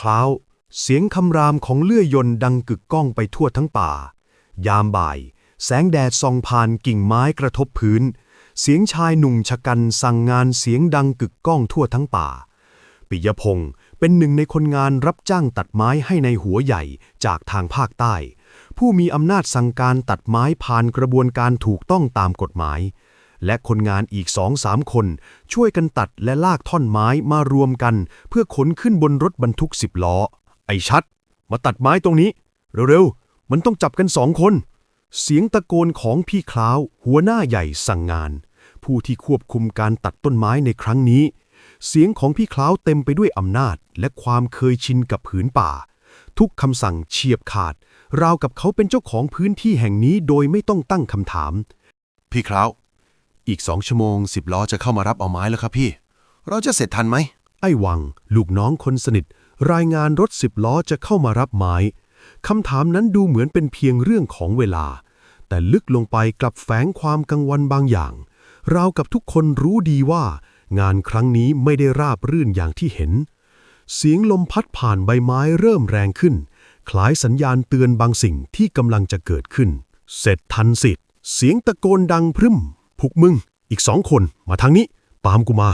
ล้าวเสียงคำรามของเลื่อยยนต์ดังกึกก้องไปทั่วทั้งป่ายามบ่ายแสงแดดส่องผ่านกิ่งไม้กระทบพื้นเสียงชายหนุ่มชะกันสั่งงานเสียงดังกึกก้องทั่วทั้งป่าปิยพงศ์เป็นหนึ่งในคนงานรับจ้างตัดไม้ให้ในหัวใหญ่จากทางภาคใต้ผู้มีอำนาจสั่งการตัดไม้ผ่านกระบวนการถูกต้องตามกฎหมายและคนงานอีก2-3 คนช่วยกันตัดและลากท่อนไม้มารวมกันเพื่อขนขึ้นบนรถบรรทุก10 ล้อไอ้ชัดมาตัดไม้ตรงนี้เร็วๆมันต้องจับกัน2 คนเสียงตะโกนของพี่คล้าวหัวหน้าใหญ่สั่งงานผู้ที่ควบคุมการตัดต้นไม้ในครั้งนี้เสียงของพี่คล้าวเต็มไปด้วยอำนาจและความเคยชินกับผืนป่าทุกคำสั่งเฉียบขาดราวกับเขาเป็นเจ้าของพื้นที่แห่งนี้โดยไม่ต้องตั้งคำถามพี่คล้าวอีก2 ชั่วโมง10 ล้อจะเข้ามารับเอาไม้แล้วครับพี่เราจะเสร็จทันไหมไอ้วังลูกน้องคนสนิทรายงานรถ10 ล้อจะเข้ามารับไม้คำถามนั้นดูเหมือนเป็นเพียงเรื่องของเวลาแต่ลึกลงไปกลับแฝงความกังวลบางอย่างราวกับทุกคนรู้ดีว่างานครั้งนี้ไม่ได้ราบรื่นอย่างที่เห็นเสียงลมพัดผ่านใบไม้เริ่มแรงขึ้นคล้ายสัญญาณเตือนบางสิ่งที่กำลังจะเกิดขึ้นเสร็จทันสิเสียงตะโกนดังพรึ้มพวกมึงอีก2 คนมาทางนี้ตามกูมา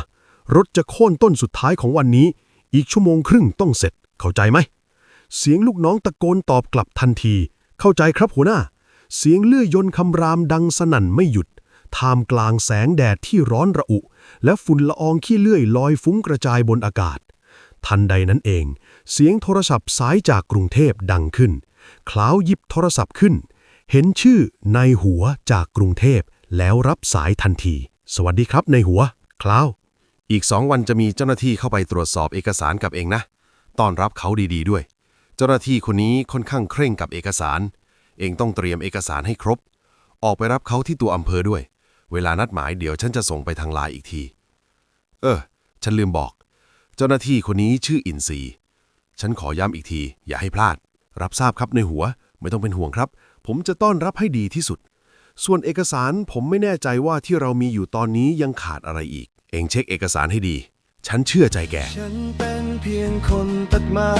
รถจะโค่นต้นสุดท้ายของวันนี้อีก1 ชั่วโมงครึ่งต้องเสร็จเข้าใจไหมเสียงลูกน้องตะโกนตอบกลับทันทีเข้าใจครับหัวหน้าเสียงเลื่อยยนต์คำรามดังสนั่นไม่หยุดท่ามกลางแสงแดดที่ร้อนระอุและฝุ่นละอองขี้เลื่อยลอยฟุ้งกระจายบนอากาศทันใดนั้นเองเสียงโทรศัพท์สายจากกรุงเทพดังขึ้นคล้าวหยิบโทรศัพท์ขึ้นเห็นชื่อนายหัวจากกรุงเทพแล้วรับสายทันทีสวัสดีครับนายหัวคล้าวอีก2 วันจะมีเจ้าหน้าที่เข้าไปตรวจสอบเอกสารกับเองนะต้อนรับเขาดีๆด้วยเจ้าหน้าที่คนนี้ค่อนข้างเคร่งกับเอกสารเองต้องเตรียมเอกสารให้ครบออกไปรับเขาที่ตัวอำเภอด้วยเวลานัดหมายเดี๋ยวฉันจะส่งไปทางไลน์อีกทีฉันลืมบอกเจ้าหน้าที่คนนี้ชื่ออินทรีฉันขอย้ำอีกทีอย่าให้พลาดรับทราบครับในหัวไม่ต้องเป็นห่วงครับผมจะต้อนรับให้ดีที่สุดส่วนเอกสารผมไม่แน่ใจว่าที่เรามีอยู่ตอนนี้ยังขาดอะไรอีกเองเช็คเอกสารให้ดีฉันเชื่อใจแกฉันเป็นเพียงคนตัดไม้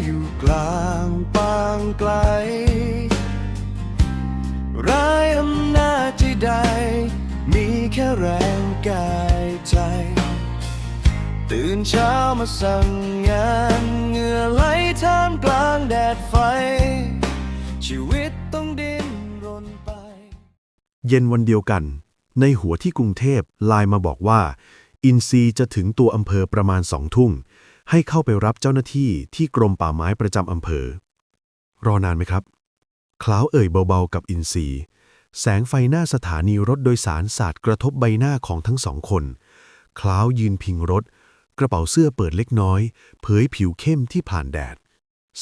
อยู่กลางปางไกลไร้อำนาจใดมีแค่แรงกายใจตื่นเช้ามาสั่งงานเหงื่อไหลท่ามกลางแดดไฟชีวิตต้องดิ้นรนไปเย็นวันเดียวกันในหัวที่กรุงเทพไลน์มาบอกว่าอินซีจะถึงตัวอำเภอประมาณ2 ทุ่มให้เข้าไปรับเจ้าหน้าที่ที่กรมป่าไม้ประจำอำเภอรอนานไหมครับคล้าวเอ่ยเบาๆกับอินซีแสงไฟหน้าสถานีรถโดยสารสาดกระทบใบหน้าของทั้ง2 คนคล้าวยืนพิงรถกระเป๋าเสื้อเปิดเล็กน้อยเผยผิวเข้มที่ผ่านแดด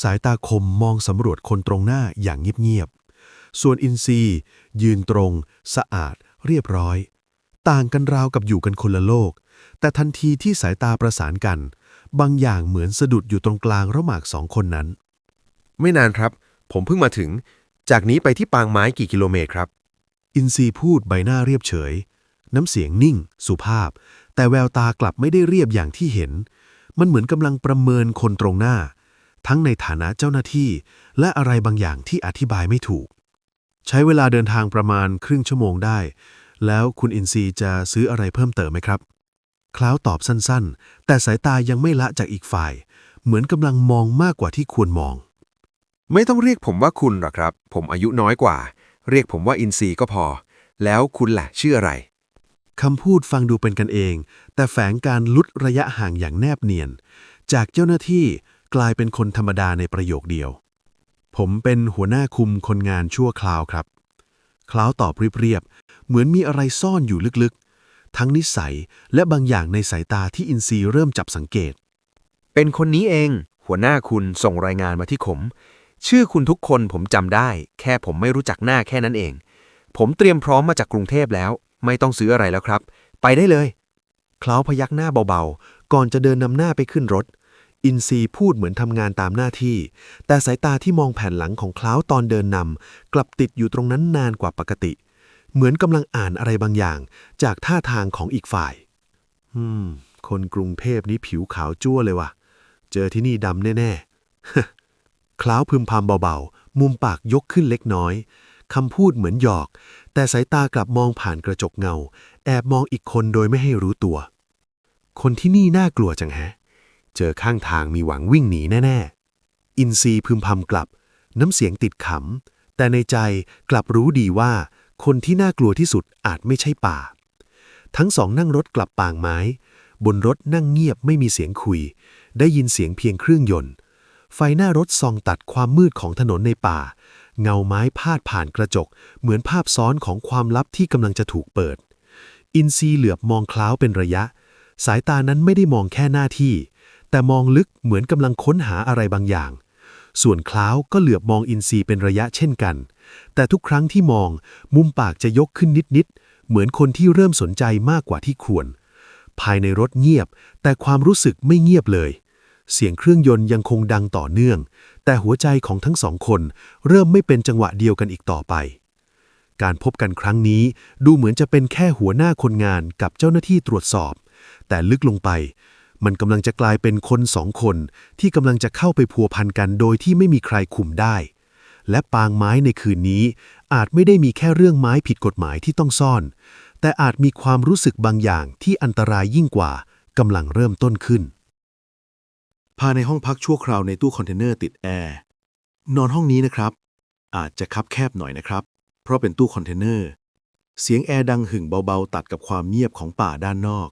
สายตาคมมองสำรวจคนตรงหน้าอย่างเงียบๆส่วนอินซียืนตรงสะอาดเรียบร้อยต่างกันราวกับอยู่กันคนละโลกแต่ทันทีที่สายตาประสานกันบางอย่างเหมือนสะดุดอยู่ตรงกลางระหว่าง2 คนนั้นไม่นานครับผมเพิ่งมาถึงจากนี้ไปที่ปางไม้กี่กิโลเมตรครับอินซีพูดใบหน้าเรียบเฉยน้ำเสียงนิ่งสุภาพแต่แววตากลับไม่ได้เรียบอย่างที่เห็นมันเหมือนกำลังประเมินคนตรงหน้าทั้งในฐานะเจ้าหน้าที่และอะไรบางอย่างที่อธิบายไม่ถูกใช้เวลาเดินทางประมาณครึ่งชั่วโมงได้แล้วคุณอินซีจะซื้ออะไรเพิ่มเติมไหมครับคล้าวตอบสั้นๆแต่สายตายังไม่ละจากอีกฝ่ายเหมือนกำลังมองมากกว่าที่ควรมองไม่ต้องเรียกผมว่าคุณหรอกครับผมอายุน้อยกว่าเรียกผมว่าอินซีก็พอแล้วคุณล่ะชื่ออะไรคำพูดฟังดูเป็นกันเองแต่แฝงการลุดระยะห่างอย่างแนบเนียนจากเจ้าหน้าที่กลายเป็นคนธรรมดาในประโยคเดียวผมเป็นหัวหน้าคุมคนงานชั่วคราวครับคล้าวตอบเรียบๆเหมือนมีอะไรซ่อนอยู่ลึกๆทั้งนิสัยและบางอย่างในสายตาที่อินซีเริ่มจับสังเกตเป็นคนนี้เองหัวหน้าคุณส่งรายงานมาที่ผมชื่อคุณทุกคนผมจำได้แค่ผมไม่รู้จักหน้าแค่นั้นเองผมเตรียมพร้อมมาจากกรุงเทพแล้วไม่ต้องซื้ออะไรแล้วครับไปได้เลยคล้าวพยักหน้าเบาๆก่อนจะเดินนำหน้าไปขึ้นรถอินซีพูดเหมือนทำงานตามหน้าที่แต่สายตาที่มองแผ่นหลังของคล้าวตอนเดินนำกลับติดอยู่ตรงนั้นนานกว่าปกติเหมือนกำลังอ่านอะไรบางอย่างจากท่าทางของอีกฝ่ายคนกรุงเทพนี้ผิวขาวจั่วเลยว่ะเจอที่นี่ดำแน่ คล้าวพึมพำเบาๆมุมปากยกขึ้นเล็กน้อยคำพูดเหมือนหยอกแต่สายตากลับมองผ่านกระจกเงาแอบมองอีกคนโดยไม่ให้รู้ตัวคนที่นี่น่ากลัวจังฮะเจอข้างทางมีหวังวิ่งหนีแน่ๆอินซีพึมพำกลับน้ำเสียงติดขำแต่ในใจกลับรู้ดีว่าคนที่น่ากลัวที่สุดอาจไม่ใช่ป่าทั้งสองนั่งรถกลับปางไม้บนรถนั่งเงียบไม่มีเสียงคุยได้ยินเสียงเพียงเครื่องยนต์ไฟหน้ารถส่องตัดความมืดของถนนในป่าเงาไม้พาดผ่านกระจกเหมือนภาพซ้อนของความลับที่กำลังจะถูกเปิดอินซีเหลือบมองคล้าวเป็นระยะสายตานั้นไม่ได้มองแค่หน้าที่แต่มองลึกเหมือนกำลังค้นหาอะไรบางอย่างส่วนคล้าวก็เหลือบมองอินซีเป็นระยะเช่นกันแต่ทุกครั้งที่มองมุมปากจะยกขึ้นนิดๆเหมือนคนที่เริ่มสนใจมากกว่าที่ควรภายในรถเงียบแต่ความรู้สึกไม่เงียบเลยเสียงเครื่องยนต์ยังคงดังต่อเนื่องแต่หัวใจของทั้งสองคนเริ่มไม่เป็นจังหวะเดียวกันอีกต่อไปการพบกันครั้งนี้ดูเหมือนจะเป็นแค่หัวหน้าคนงานกับเจ้าหน้าที่ตรวจสอบแต่ลึกลงไปมันกำลังจะกลายเป็นคนสองคนที่กำลังจะเข้าไปพัวพันกันโดยที่ไม่มีใครคุมได้และปางไม้ในคืนนี้อาจไม่ได้มีแค่เรื่องไม้ผิดกฎหมายที่ต้องซ่อนแต่อาจมีความรู้สึกบางอย่างที่อันตรายยิ่งกว่ากำลังเริ่มต้นขึ้นภายในห้องพักชั่วคราวในตู้คอนเทนเนอร์ติดแอร์นอนห้องนี้นะครับอาจจะคับแคบหน่อยนะครับเพราะเป็นตู้คอนเทนเนอร์เสียงแอร์ดังหึ่งเบาๆตัดกับความเงียบของป่าด้านนอก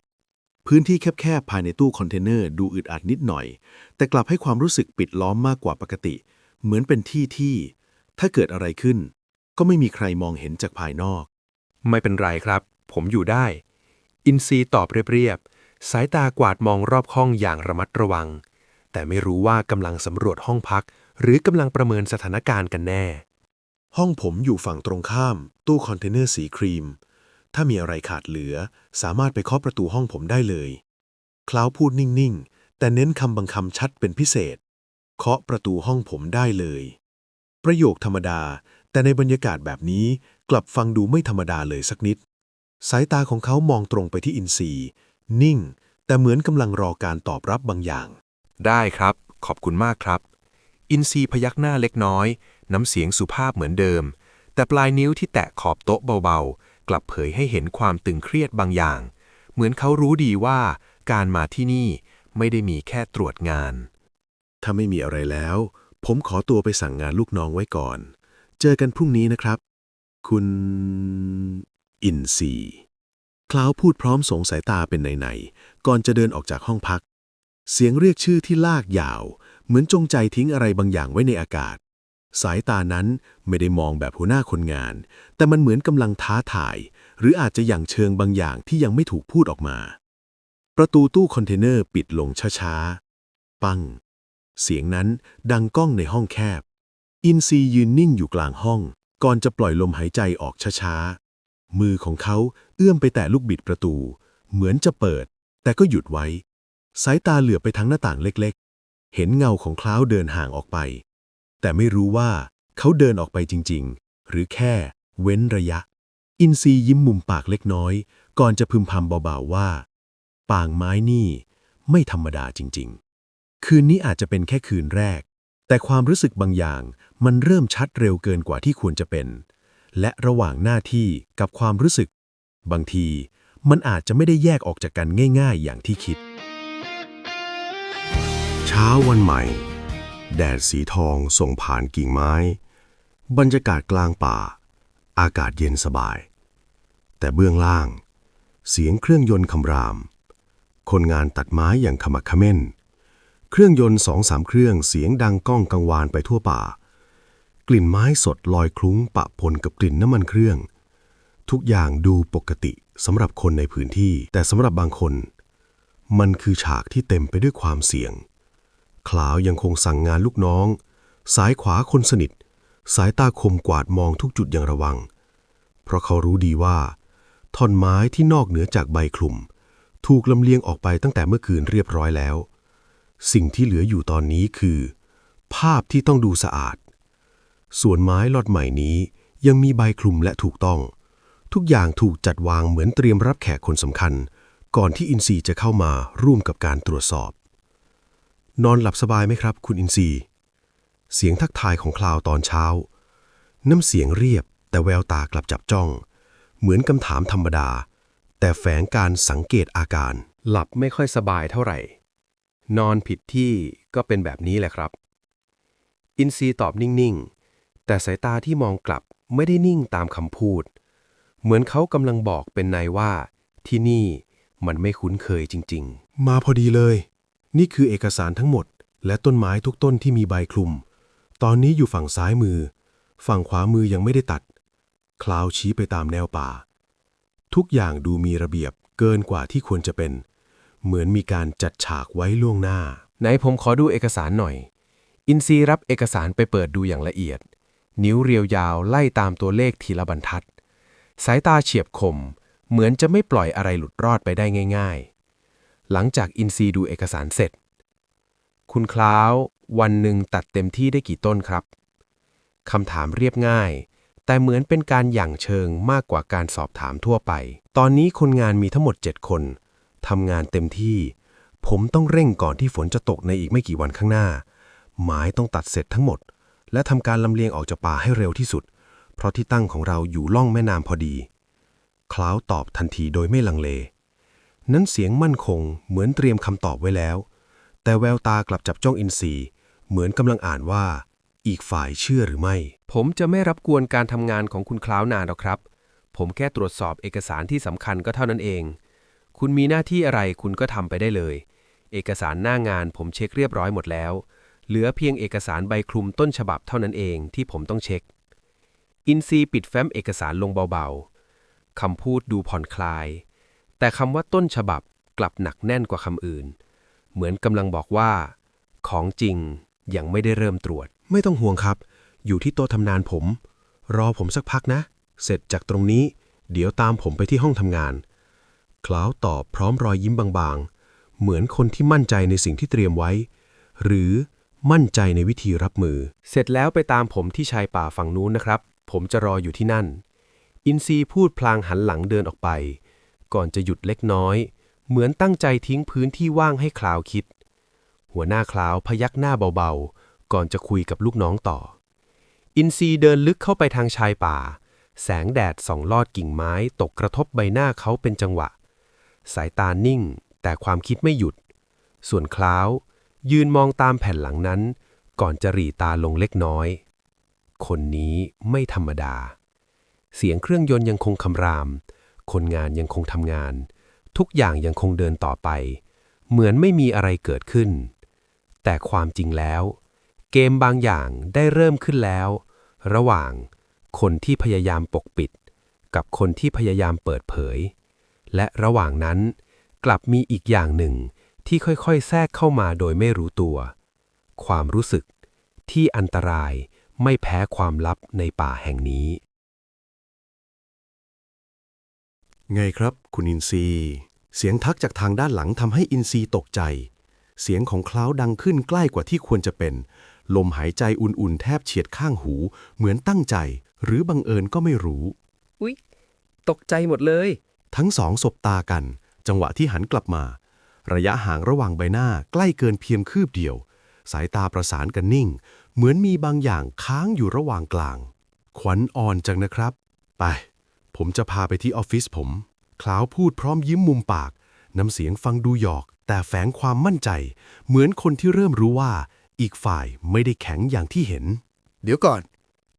พื้นที่แคบๆภายในตู้คอนเทนเนอร์ดูอึดอัดนิดหน่อยแต่กลับให้ความรู้สึกปิดล้อมมากกว่าปกติเหมือนเป็นที่ถ้าเกิดอะไรขึ้นก็ไม่มีใครมองเห็นจากภายนอกไม่เป็นไรครับผมอยู่ได้อินซีตอบเรียบๆสายตากวาดมองรอบห้องอย่างระมัดระวังแต่ไม่รู้ว่ากำลังสำรวจห้องพักหรือกำลังประเมินสถานการณ์กันแน่ห้องผมอยู่ฝั่งตรงข้ามตู้คอนเทนเนอร์สีครีมถ้ามีอะไรขาดเหลือสามารถไปเคาะประตูห้องผมได้เลยคล้าวพูดนิ่งๆแต่เน้นคำบางคำชัดเป็นพิเศษเคาะประตูห้องผมได้เลยประโยคธรรมดาแต่ในบรรยากาศแบบนี้กลับฟังดูไม่ธรรมดาเลยสักนิดสายตาของเขามองตรงไปที่อินซีนิ่งแต่เหมือนกำลังรอการตอบรับบางอย่างได้ครับขอบคุณมากครับอินซีพยักหน้าเล็กน้อยน้ำเสียงสุภาพเหมือนเดิมแต่ปลายนิ้วที่แตะขอบโต๊ะเบาๆกลับเผยให้เห็นความตึงเครียดบางอย่างเหมือนเขารู้ดีว่าการมาที่นี่ไม่ได้มีแค่ตรวจงานถ้าไม่มีอะไรแล้วผมขอตัวไปสั่งงานลูกน้องไว้ก่อนเจอกันพรุ่งนี้นะครับคุณอินซีคล้าวพูดพร้อมสงสายตาเป็นไหนๆก่อนจะเดินออกจากห้องพักเสียงเรียกชื่อที่ลากยาวเหมือนจงใจทิ้งอะไรบางอย่างไว้ในอากาศสายตานั้นไม่ได้มองแบบหัวหน้าคนงานแต่มันเหมือนกำลังท้าทายหรืออาจจะหยั่งเชิงบางอย่างที่ยังไม่ถูกพูดออกมาประตูตู้คอนเทนเนอร์ปิดลงช้าๆปังเสียงนั้นดังก้องในห้องแคบอินซียืนนิ่งอยู่กลางห้องก่อนจะปล่อยลมหายใจออกช้าๆมือของเขาเอื้อมไปแตะลูกบิดประตูเหมือนจะเปิดแต่ก็หยุดไว้สายตาเหลือบไปทางหน้าต่างเล็กๆเห็นเงาของคล้าวเดินห่างออกไปแต่ไม่รู้ว่าเขาเดินออกไปจริงๆหรือแค่เว้นระยะอินซียิ้มมุมปากเล็กน้อยก่อนจะพึมพำเบาๆว่าปางไม้นี่ไม่ธรรมดาจริงๆคืนนี้อาจจะเป็นแค่คืนแรกแต่ความรู้สึกบางอย่างมันเริ่มชัดเร็วเกินกว่าที่ควรจะเป็นและระหว่างหน้าที่กับความรู้สึกบางทีมันอาจจะไม่ได้แยกออกจากกันง่ายๆอย่างที่คิดเช้าวันใหม่แดดสีทองส่องผ่านกิ่งไม้บรรยากาศกลางป่าอากาศเย็นสบายแต่เบื้องล่างเสียงเครื่องยนต์คำรามคนงานตัดไม้อย่างขมักเขม้นเครื่องยนต์2-3 เครื่องเสียงดังก้องกังวานไปทั่วป่ากลิ่นไม้สดลอยคลุ้งปะปนกับกลิ่นน้ำมันเครื่องทุกอย่างดูปกติสำหรับคนในพื้นที่แต่สำหรับบางคนมันคือฉากที่เต็มไปด้วยความเสี่ยงคล้าวยังคงสั่งงานลูกน้องซ้ายขวาคนสนิทสายตาคมกวาดมองทุกจุดอย่างระวังเพราะเขารู้ดีว่าท่อนไม้ที่นอกเหนือจากใบคลุมถูกลำเลียงออกไปตั้งแต่เมื่อคืนเรียบร้อยแล้วสิ่งที่เหลืออยู่ตอนนี้คือภาพที่ต้องดูสะอาดส่วนไม้ล็อตใหม่นี้ยังมีใบคลุมและถูกต้องทุกอย่างถูกจัดวางเหมือนเตรียมรับแขกคนสำคัญก่อนที่อินซีจะเข้ามาร่วมกับการตรวจสอบนอนหลับสบายไหมครับคุณอินซี เสียงทักทายของคลาวตอนเช้าน้ำเสียงเรียบแต่แววตากลับจับจ้องเหมือนคำถามธรรมดาแต่แฝงการสังเกตอาการหลับไม่ค่อยสบายเท่าไหร่นอนผิดที่ก็เป็นแบบนี้แหละครับอินซีตอบนิ่งๆแต่สายตาที่มองกลับไม่ได้นิ่งตามคำพูดเหมือนเขากำลังบอกเป็นนายว่าที่นี่มันไม่คุ้นเคยจริงๆมาพอดีเลยนี่คือเอกสารทั้งหมดและต้นไม้ทุกต้นที่มีใบคลุมตอนนี้อยู่ฝั่งซ้ายมือฝั่งขวามือยังไม่ได้ตัดคลาวชี้ไปตามแนวป่าทุกอย่างดูมีระเบียบเกินกว่าที่ควรจะเป็นเหมือนมีการจัดฉากไว้ล่วงหน้าไหนผมขอดูเอกสารหน่อยอินซีรับเอกสารไปเปิดดูอย่างละเอียดนิ้วเรียวยาวไล่ตามตัวเลขทีละบรรทัดสายตาเฉียบคมเหมือนจะไม่ปล่อยอะไรหลุดรอดไปได้ง่ายๆหลังจากอินซีดูเอกสารเสร็จคุณคล้าววันหนึ่งตัดเต็มที่ได้กี่ต้นครับคำถามเรียบง่ายแต่เหมือนเป็นการหยั่งเชิงมากกว่าการสอบถามทั่วไปตอนนี้คนงานมีทั้งหมด7 คนทำงานเต็มที่ผมต้องเร่งก่อนที่ฝนจะตกในอีกไม่กี่วันข้างหน้าไม้ต้องตัดเสร็จทั้งหมดและทำการลำเลียงออกจากป่าให้เร็วที่สุดเพราะที่ตั้งของเราอยู่ล่องแม่น้ำพอดีคล้าวตอบทันทีโดยไม่ลังเลนั้นเสียงมั่นคงเหมือนเตรียมคำตอบไว้แล้วแต่แววตากลับจับจ้องอินทรีเหมือนกำลังอ่านว่าอีกฝ่ายเชื่อหรือไม่ผมจะไม่รับกวนการทำงานของคุณคล้าวนานหรอกครับผมแค่ตรวจสอบเอกสารที่สำคัญก็เท่านั้นเองคุณมีหน้าที่อะไรคุณก็ทำไปได้เลยเอกสารหน้างานผมเช็คเรียบร้อยหมดแล้วเหลือเพียงเอกสารใบคลุมต้นฉบับเท่านั้นเองที่ผมต้องเช็คอินซีปิดแฟ้มเอกสารลงเบาๆคำพูดดูผ่อนคลายแต่คำว่าต้นฉบับกลับหนักแน่นกว่าคำอื่นเหมือนกำลังบอกว่าของจริงยังไม่ได้เริ่มตรวจไม่ต้องห่วงครับอยู่ที่โต๊ะทำงานผมรอผมสักพักนะเสร็จจากตรงนี้เดี๋ยวตามผมไปที่ห้องทำงานคล้าวตอบพร้อมรอยยิ้มบางๆเหมือนคนที่มั่นใจในสิ่งที่เตรียมไว้หรือมั่นใจในวิธีรับมือเสร็จแล้วไปตามผมที่ชายป่าฝั่งนู้นนะครับผมจะรออยู่ที่นั่นอินซีพูดพลางหันหลังเดินออกไปก่อนจะหยุดเล็กน้อยเหมือนตั้งใจทิ้งพื้นที่ว่างให้คลาวคิดหัวหน้าคลาวพยักหน้าเบาๆก่อนจะคุยกับลูกน้องต่ออินซีเดินลึกเข้าไปทางชายป่าแสงแดดส่องลอดกิ่งไม้ตกกระทบใบหน้าเขาเป็นจังหวะสายตานิ่งแต่ความคิดไม่หยุดส่วนคล้าวยืนมองตามแผ่นหลังนั้นก่อนจะหรี่ตาลงเล็กน้อยคนนี้ไม่ธรรมดาเสียงเครื่องยนต์ยังคงคำรามคนงานยังคงทำงานทุกอย่างยังคงเดินต่อไปเหมือนไม่มีอะไรเกิดขึ้นแต่ความจริงแล้วเกมบางอย่างได้เริ่มขึ้นแล้วระหว่างคนที่พยายามปกปิดกับคนที่พยายามเปิดเผยและระหว่างนั้นกลับมีอีกอย่างหนึ่งที่ค่อยๆแทรกเข้ามาโดยไม่รู้ตัวความรู้สึกที่อันตรายไม่แพ้ความลับในป่าแห่งนี้ไงครับคุณอินซีเสียงทักจากทางด้านหลังทำให้อินซีตกใจเสียงของคล้าวดังขึ้นใกล้กว่าที่ควรจะเป็นลมหายใจอุ่นๆแทบเฉียดข้างหูเหมือนตั้งใจหรือบังเอิญก็ไม่รู้อุ๊ยตกใจหมดเลยทั้งสองสบตากันจังหวะที่หันกลับมาระยะห่างระหว่างใบหน้าใกล้เกินเพียงคืบเดียวสายตาประสานกันนิ่งเหมือนมีบางอย่างค้างอยู่ระหว่างกลางขวัญอ่อนจังนะครับไปผมจะพาไปที่ออฟฟิศผมคล้าวพูดพร้อมยิ้มมุมปากน้ำเสียงฟังดูหยอกแต่แฝงความมั่นใจเหมือนคนที่เริ่มรู้ว่าอีกฝ่ายไม่ได้แข็งอย่างที่เห็นเดี๋ยวก่อน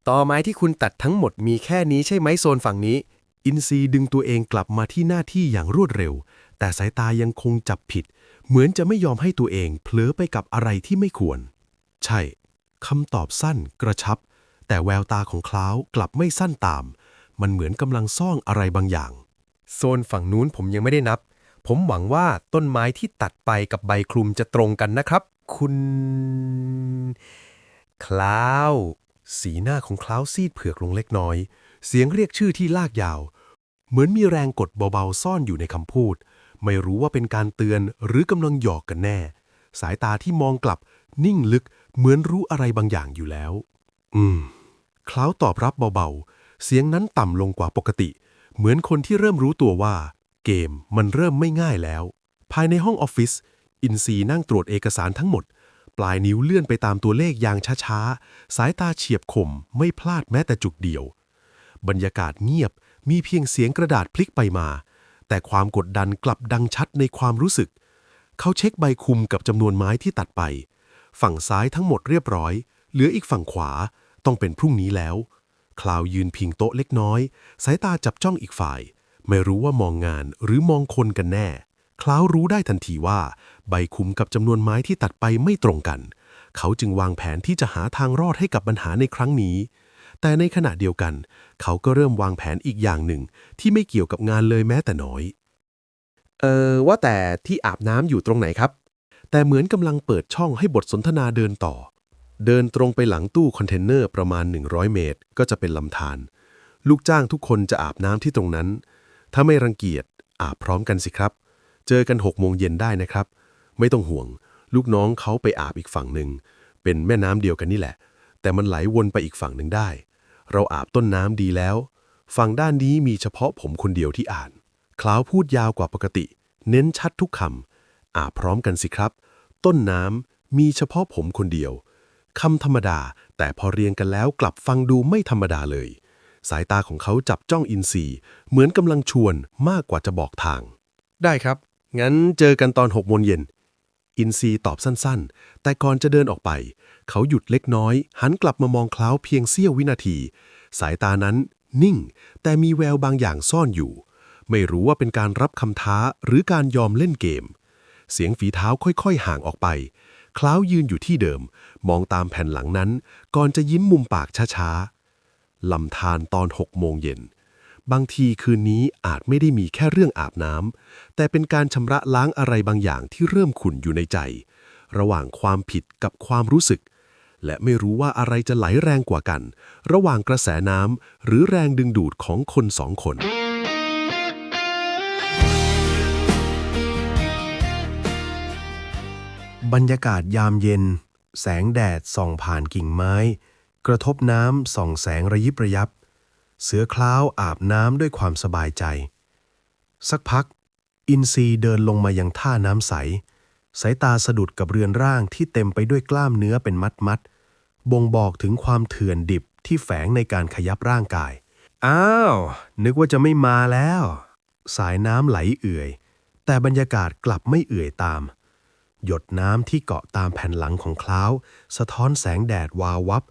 ตอไม้ที่คุณตัดทั้งหมดมีแค่นี้ใช่ไหมโซนฝั่งนี้อินซีดึงตัวเองกลับมาที่หน้าที่อย่างรวดเร็วแต่สายตายังคงจับผิดเหมือนจะไม่ยอมให้ตัวเองเผลอไปกับอะไรที่ไม่ควรใช่คำตอบสั้นกระชับแต่แววตาของคล้าวกลับไม่สั้นตามมันเหมือนกำลังซ่อนอะไรบางอย่างโซนฝั่งนู้นผมยังไม่ได้นับผมหวังว่าต้นไม้ที่ตัดไปกับใบคลุมจะตรงกันนะครับคุณคล้าวสีหน้าของคล้าวซีดเผือกลงเล็กน้อยเสียงเรียกชื่อที่ลากยาวเหมือนมีแรงกดเบาๆซ่อนอยู่ในคำพูดไม่รู้ว่าเป็นการเตือนหรือกำลังหยอกกันแน่สายตาที่มองกลับนิ่งลึกเหมือนรู้อะไรบางอย่างอยู่แล้วคล้าวตอบรับเบาๆเสียงนั้นต่ำลงกว่าปกติเหมือนคนที่เริ่มรู้ตัวว่าเกมมันเริ่มไม่ง่ายแล้วภายในห้องออฟฟิศอินซีนั่งตรวจเอกสารทั้งหมด ปลายนิ้วเลื่อนไปตามตัวเลขอย่างช้าๆ สายตาเฉียบคมไม่พลาดแม้แต่จุดเดียว บรรยากาศเงียบมีเพียงเสียงกระดาษพลิกไปมา แต่ความกดดันกลับดังชัดในความรู้สึก เขาเช็คใบคุมกับจำนวนไม้ที่ตัดไป ฝั่งซ้ายทั้งหมดเรียบร้อย เหลืออีกฝั่งขวาต้องเป็นพรุ่งนี้แล้ว คลาวยืนพิงโต๊ะเล็กน้อย สายตาจับจ้องอีกฝ่าย ไม่รู้ว่ามองงานหรือมองคนกันแน่ คลาวรู้ได้ทันทีว่าใบคุมกับจำนวนไม้ที่ตัดไปไม่ตรงกัน เขาจึงวางแผนที่จะหาทางรอดให้กับปัญหาในครั้งนี้ แต่ในขณะเดียวกัน เขาก็เริ่มวางแผนอีกอย่างหนึ่งที่ไม่เกี่ยวกับงานเลยแม้แต่น้อยว่าแต่ที่อาบน้ำอยู่ตรงไหนครับ แต่เหมือนกำลังเปิดช่องให้บทสนทนาเดินต่อ เดินตรงไปหลังตู้คอนเทนเนอร์ประมาณ100 เมตรก็จะเป็นลำธารลูกจ้างทุกคนจะอาบน้ำที่ตรงนั้นถ้าไม่รังเกียจอาบพร้อมกันสิครับเจอกัน6 โมงเย็นได้นะครับไม่ต้องห่วงลูกน้องเขาไปอาบอีกฝั่งหนึ่งเป็นแม่น้ำเดียวกันนี่แหละแต่มันไหลวนไปอีกฝั่งหนึ่งได้เราอาบต้นน้ำดีแล้วฝั่งด้านนี้มีเฉพาะผมคนเดียวที่อ่านคล้าวพูดยาวกว่าปกติเน้นชัดทุกคำอาบพร้อมกันสิครับต้นน้ำมีเฉพาะผมคนเดียวคำธรรมดาแต่พอเรียงกันแล้วกลับฟังดูไม่ธรรมดาเลยสายตาของเขาจับจ้องอินทรีเหมือนกำลังชวนมากกว่าจะบอกทางได้ครับงั้นเจอกันตอน6 โมงเย็นอินทรีตอบสั้นๆแต่ก่อนจะเดินออกไปเขาหยุดเล็กน้อยหันกลับมามองคล้าวเพียงเสี้ยววินาทีสายตานั้นนิ่งแต่มีแววบางอย่างซ่อนอยู่ไม่รู้ว่าเป็นการรับคำท้าหรือการยอมเล่นเกมเสียงฝีเท้าค่อยๆห่างออกไปคล้าวยืนอยู่ที่เดิมมองตามแผ่นหลังนั้นก่อนจะยิ้มมุมปากช้าๆลำธารตอน6 โมงเย็นบางทีคืนนี้อาจไม่ได้มีแค่เรื่องอาบน้ำแต่เป็นการชำระล้างอะไรบางอย่างที่เริ่มขุ่นอยู่ในใจระหว่างความผิดกับความรู้สึกและไม่รู้ว่าอะไรจะไหลแรงกว่ากันระหว่างกระแสน้ำหรือแรงดึงดูดของคน2 คนบรรยากาศยามเย็นแสงแดดส่องผ่านกิ่งไม้กระทบน้ำส่องแสงระยิบระยับเสือคล้าวอาบน้ำด้วยความสบายใจสักพักอินทรีเดินลงมายังท่าน้ำใสสายตาสะดุดกับเรือนร่างที่เต็มไปด้วยกล้ามเนื้อเป็นมัดบ่งบอกถึงความเถื่อนดิบที่แฝงในการขยับร่างกายอ้าวนึกว่าจะไม่มาแล้วสายน้ำไหลเอื่อยแต่บรรยากาศกลับไม่เอื่อยตามหยดน้ำที่เกาะตามแผ่นหลังของคล้าวสะท้อนแสงแดดวาววับ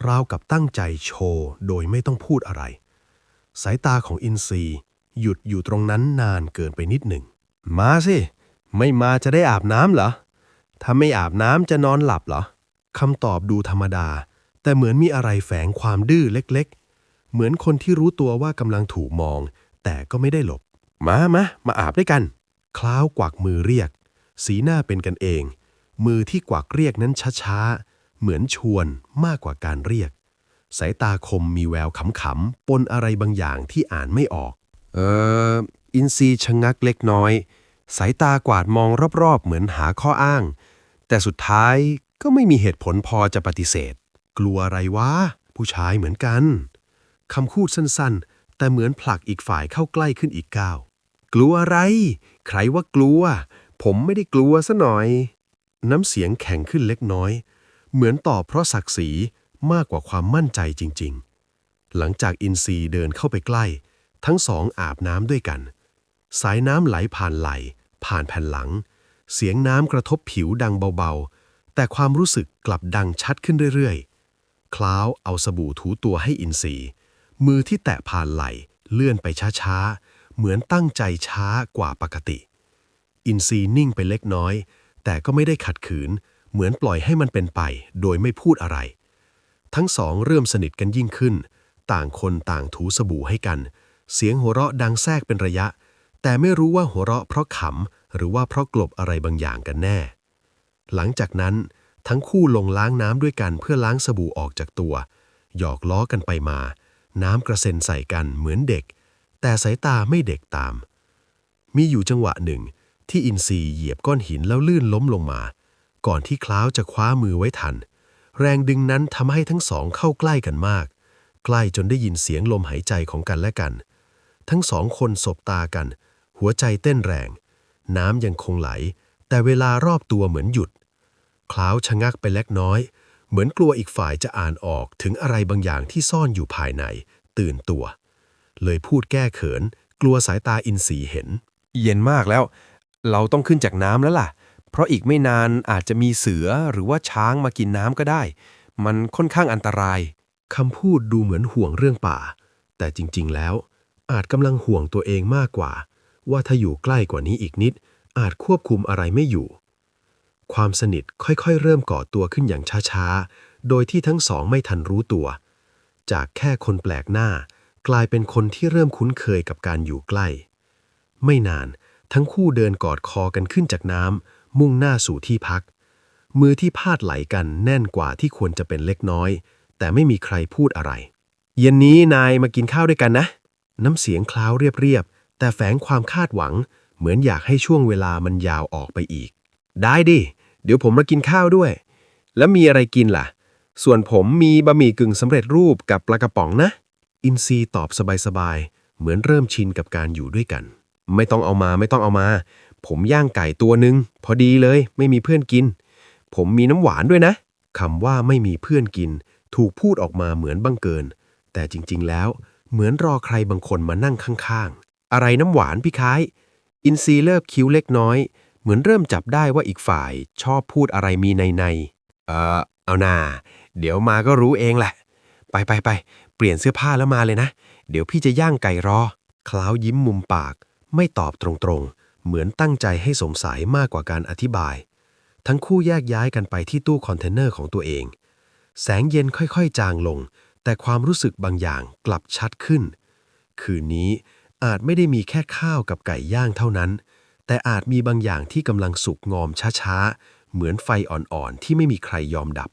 ราวกับตั้งใจโชว์โดยไม่ต้องพูดอะไรสายตาของอินทรีหยุดอยู่ตรงนั้นนานเกินไปนิดหนึ่งมาสิไม่มาจะได้อาบน้ำเหรอถ้าไม่อาบน้ำจะนอนหลับเหรอคำตอบดูธรรมดาแต่เหมือนมีอะไรแฝงความดื้อเล็กๆเหมือนคนที่รู้ตัวว่ากำลังถูกมองแต่ก็ไม่ได้หลบมาอาบด้วยกันคล้าวกวักมือเรียกสีหน้าเป็นกันเองมือที่กวักเรียกนั้นช้าๆเหมือนชวนมากกว่าการเรียกสายตาคมมีแววขำๆปนอะไรบางอย่างที่อ่านไม่ออกอินทรีชะงักเล็กน้อยสายตากวาดมองรอบๆเหมือนหาข้ออ้างแต่สุดท้ายก็ไม่มีเหตุผลพอจะปฏิเสธกลัวอะไรวะผู้ชายเหมือนกันคำพูดสั้นๆแต่เหมือนผลักอีกฝ่ายเข้าใกล้ขึ้นอีกก้าวกลัวอะไรใครว่ากลัวผมไม่ได้กลัวซะหน่อยน้ำเสียงแข็งขึ้นเล็กน้อยเหมือนตอบเพราะศักดิ์ศรีมากกว่าความมั่นใจจริงๆหลังจากอินทรีเดินเข้าไปใกล้ทั้งสองอาบน้ำด้วยกันสายน้ำไหลผ่านไหล่ผ่านแผ่นหลังเสียงน้ำกระทบผิวดังเบาๆแต่ความรู้สึกกลับดังชัดขึ้นเรื่อยๆคล้าวเอาสบู่ถูตัวให้อินทรีมือที่แตะผ่านไหล่เลื่อนไปช้าๆเหมือนตั้งใจช้ากว่าปกติอินทรีนิ่งไปเล็กน้อยแต่ก็ไม่ได้ขัดขืนเหมือนปล่อยให้มันเป็นไปโดยไม่พูดอะไรทั้งสองเริ่มสนิทกันยิ่งขึ้นต่างคนต่างถูสบู่ให้กันเสียงหัวเราะดังแทรกเป็นระยะแต่ไม่รู้ว่าหัวเราะเพราะขำหรือว่าเพราะกลบอะไรบางอย่างกันแน่หลังจากนั้นทั้งคู่ลงล้างน้ำด้วยกันเพื่อล้างสบู่ออกจากตัวหยอกล้อกันไปมาน้ำกระเซ็นใส่กันเหมือนเด็กแต่สายตาไม่เด็กตามมีอยู่จังหวะหนึ่งที่อินทรีเหยียบก้อนหินแล้วลื่นล้มลงมาก่อนที่คล้าวจะคว้ามือไว้ทันแรงดึงนั้นทำให้ทั้งสองเข้าใกล้กันมากใกล้จนได้ยินเสียงลมหายใจของกันและกันทั้งสองคนสบตากันหัวใจเต้นแรงน้ำยังคงไหลแต่เวลารอบตัวเหมือนหยุด คล้าวชะงักไปเล็กน้อย เหมือนกลัวอีกฝ่ายจะอ่านออกถึงอะไรบางอย่างที่ซ่อนอยู่ภายในตื่นตัว เลยพูดแก้เขินกลัวสายตาอินทรีเห็น เย็นมากแล้ว เราต้องขึ้นจากน้ำแล้วล่ะ เพราะอีกไม่นานอาจจะมีเสือหรือว่าช้างมากินน้ำก็ได้ มันค่อนข้างอันตราย คำพูดดูเหมือนห่วงเรื่องป่า แต่จริงๆแล้วอาจกำลังห่วงตัวเองมากกว่า ว่าถ้าอยู่ใกล้กว่านี้อีกนิดอาจควบคุมอะไรไม่อยู่ ความสนิทค่อยๆเริ่มก่อตัวขึ้นอย่างช้าๆโดยที่ทั้งสองไม่ทันรู้ตัว จากแค่คนแปลกหน้ากลายเป็นคนที่เริ่มคุ้นเคยกับการอยู่ใกล้ ไม่นานทั้งคู่เดินกอดคอกันขึ้นจากน้ำมุ่งหน้าสู่ที่พัก มือที่พาดไหลกันแน่นกว่าที่ควรจะเป็นเล็กน้อย แต่ไม่มีใครพูดอะไร เย็นนี้นายมากินข้าวด้วยกันนะ น้ำเสียงคล้าวเรียบๆแต่แฝงความคาดหวังเหมือนอยากให้ช่วงเวลามันยาวออกไปอีก ได้ดิเดี๋ยวผมมากินข้าวด้วย แล้วมีอะไรกินล่ะ ส่วนผมมีบะหมี่กึ่งสำเร็จรูปกับปลากระป๋องนะ อินซีตอบสบายๆเหมือนเริ่มชินกับการอยู่ด้วยกัน ไม่ต้องเอามา ผมย่างไก่ตัวหนึ่งพอดีเลยไม่มีเพื่อนกิน ผมมีน้ำหวานด้วยนะคำว่าไม่มีเพื่อนกินถูกพูดออกมาเหมือนบังเกิน แต่จริงๆแล้วเหมือนรอใครบางคนมานั่งข้างๆอะไรน้ำหวานพี่ค้ายอินซีเลิบคิ้วเล็กน้อยเหมือนเริ่มจับได้ว่าอีกฝ่ายชอบพูดอะไรมีในเอาหน่าเดี๋ยวมาก็รู้เองแหละไปเปลี่ยนเสื้อผ้าแล้วมาเลยนะเดี๋ยวพี่จะย่างไก่รอคล้าวยิ้มมุมปากไม่ตอบตรงๆเหมือนตั้งใจให้สงสัยมากกว่าการอธิบายทั้งคู่แยกย้ายกันไปที่ตู้คอนเทนเนอร์ของตัวเองแสงเย็นค่อยๆจางลงแต่ความรู้สึกบางอย่างกลับชัดขึ้นคืนนี้อาจไม่ได้มีแค่ข้าวกับไก่ย่างเท่านั้นแต่อาจมีบางอย่างที่กำลังสุกงอมช้าๆเหมือนไฟอ่อนๆที่ไม่มีใครยอมดับ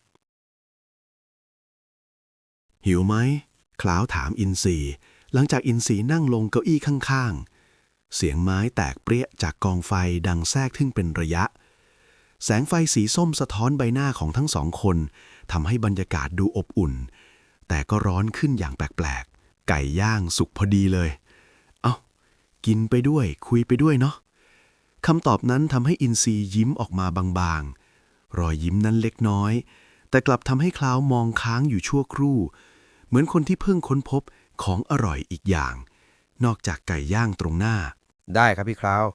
หิวไหมคล้าวถามอินทรีหลังจากอินทรีนั่งลงเก้าอี้ข้างๆเสียงไม้แตกเปรี้ยจากกองไฟดังแทรกทึ่งเป็นระยะแสงไฟสีส้มสะท้อนใบหน้าของทั้งสองคนทำให้บรรยากาศดูอบอุ่นแต่ก็ร้อนขึ้นอย่างแปลกๆไก่ย่างสุกพอดีเลยเอ้ากินไปด้วยคุยไปด้วยเนาะคำตอบนั้นทำให้อินทรียิ้มออกมาบางๆรอยยิ้มนั้นเล็กน้อยแต่กลับทำให้คล้าวมองค้างอยู่ชั่วครู่เหมือนคนที่เพิ่งค้นพบของอร่อยอีกอย่างนอกจากไก่ย่างตรงหน้า ได้ครับพี่คราว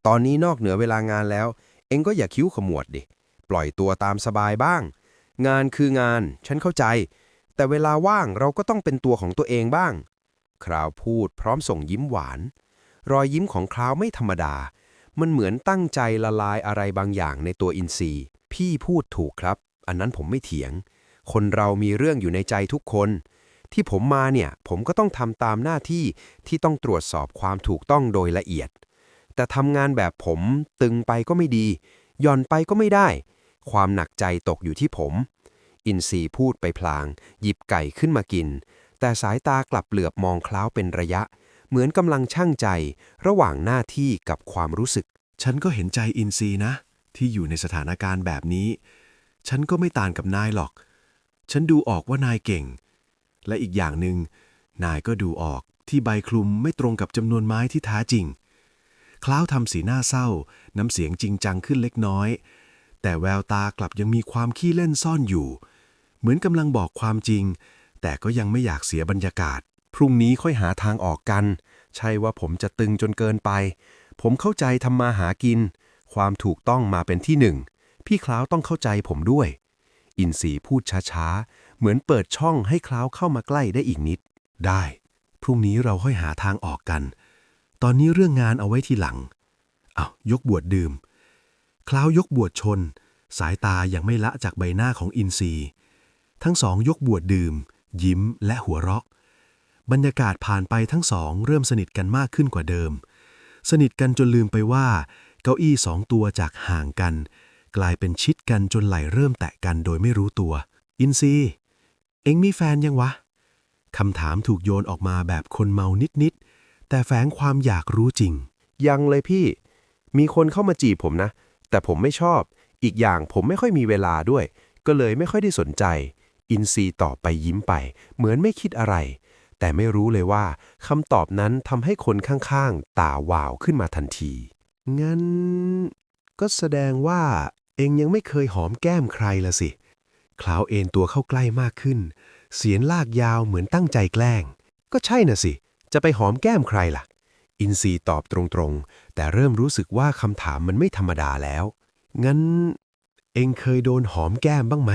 ตอนนี้นอกเหนือเวลางานแล้ว เอ็งก็อย่าคิ้วขมวดดิ ปล่อยตัวตามสบายบ้าง งานคืองานฉันเข้าใจ แต่เวลาว่างเราก็ต้องเป็นตัวของตัวเองบ้าง คราวพูดพร้อมส่งยิ้มหวาน รอยยิ้มของคราวไม่ธรรมดา มันเหมือนตั้งใจละลายอะไรบางอย่างในตัวอินทรีพี่พูดถูกครับ อันนั้นผมไม่เถียง คนเรามีเรื่องอยู่ในใจทุกคน ที่ผมมาเนี่ยผมก็ต้องทำตามหน้าที่ที่ต้องตรวจสอบความถูกต้องโดยละเอียด แต่ทำงานแบบผมตึงไปก็ไม่ดีหย่อนไปก็ไม่ได้ ความหนักใจตกอยู่ที่ผม อินทรีพูดไปพลางหยิบไก่ขึ้นมากิน แต่สายตากลับเหลือบมองคล้าวเป็นระยะ เหมือนกำลังชั่งใจระหว่างหน้าที่กับความรู้สึก ฉันก็เห็นใจอินซีนะ ที่อยู่ในสถานการณ์แบบนี้ ฉันก็ไม่ต่างกับนายหรอก ฉันดูออกว่านายเก่ง และอีกอย่างหนึ่งนายก็ดูออกที่ใบคลุมไม่ตรงกับจำนวนไม้ที่แท้จริงคล้าวทำสีหน้าเศร้าน้ำเสียงจริงจังขึ้นเล็กน้อยแต่แววตากลับยังมีความขี้เล่นซ่อนอยู่เหมือนกำลังบอกความจริงแต่ก็ยังไม่อยากเสียบรรยากาศพรุ่งนี้ค่อยหาทางออกกันใช่ว่าผมจะตึงจนเกินไปผมเข้าใจทำมาหากินความถูกต้องมาเป็นที่หนึ่งพี่คล้าวต้องเข้าใจผมด้วยอินทรีพูดช้าๆเหมือนเปิดช่องให้คล้าวเข้ามาใกล้ได้อีกนิดได้พรุ่งนี้เราค่อยหาทางออกกันตอนนี้เรื่องงานเอาไว้ทีหลังยกบวชดื่มคล้าวยกบวชชนสายตายังไม่ละจากใบหน้าของอินทรีทั้งสองยกบวชดื่มยิ้มและหัวเราะบรรยากาศผ่านไปทั้งสองเริ่มสนิทกันมากขึ้นกว่าเดิมสนิทกันจนลืมไปว่าเก้าอี้2 ตัวจากห่างกันกลายเป็นชิดกันจนไหล่เริ่มแตะกันโดยไม่รู้ตัวอินซีเอ็งมีแฟนยังวะคำถามถูกโยนออกมาแบบคนเมานิดๆแต่แฝงความอยากรู้จริงยังเลยพี่มีคนเข้ามาจีบผมนะแต่ผมไม่ชอบอีกอย่างผมไม่ค่อยมีเวลาด้วยก็เลยไม่ค่อยได้สนใจอินซีตอบไปยิ้มไปเหมือนไม่คิดอะไรแต่ไม่รู้เลยว่าคำตอบนั้นทำให้คนข้างๆตาวาวขึ้นมาทันทีงั้นก็แสดงว่า เองยังไม่เคยหอมแก้มใครละสิคลาวเอนตัวเข้าใกล้มากขึ้น เสียงลากยาวเหมือนตั้งใจแกล้งก็ใช่น่ะสิจะไปหอมแก้มใครล่ะอินซีตอบตรงๆแต่เริ่มรู้สึกว่าคำถามมันไม่ธรรมดาแล้วงั้นเองเคยโดนหอมแก้มบ้างไหม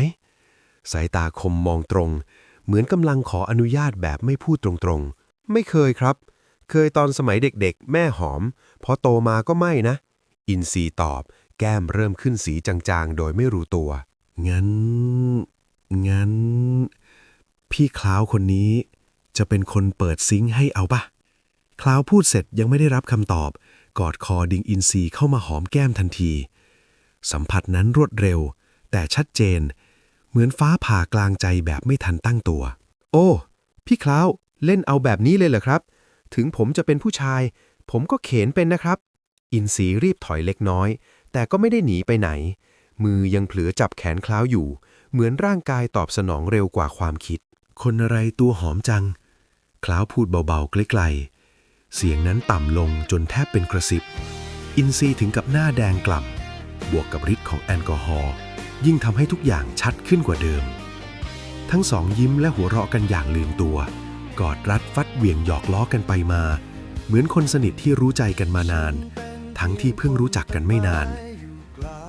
สายตาคมมองตรงเหมือนกำลังขออนุญาตแบบไม่พูดตรงๆไม่เคยครับเคยตอนสมัยเด็กๆแม่หอมพอโตมาก็ไม่นะอินซีตอบแก้มเริ่มขึ้นสีจางๆโดยไม่รู้ตัวงั้นพี่คล้าวคนนี้จะเป็นคนเปิดซิงค์ให้เอาป่ะคล้าวพูดเสร็จยังไม่ได้รับคำตอบกอดคอดิงอินซีเข้ามาหอมแก้มทันทีสัมผัสนั้นรวดเร็วแต่ชัดเจนเหมือนฟ้าผ่ากลางใจแบบไม่ทันตั้งตัวโอ้พี่คล้าวเล่นเอาแบบนี้เลยเหรอครับถึงผมจะเป็นผู้ชายผมก็เขนเป็นนะครับอินซีรีบถอยเล็กน้อยแต่ก็ไม่ได้หนีไปไหนมือยังเผลอจับแขนคล้าวอยู่เหมือนร่างกายตอบสนองเร็วกว่าความคิดคนอะไรตัวหอมจังคล้าวพูดเบาๆไกลๆเสียงนั้นต่ำลงจนแทบเป็นกระซิบอินซีถึงกับหน้าแดงกล่ำบวกกับฤทธิ์ของแอลกอฮอล์ยิ่งทำให้ทุกอย่างชัดขึ้นกว่าเดิมทั้งสองยิ้มและหัวเราะกันอย่างลืมตัวกอดรัดฟัดเหวี่ยงหยอกล้อกันไปมาเหมือนคนสนิทที่รู้ใจกันมานานทั้งที่เพิ่งรู้จักกันไม่นาน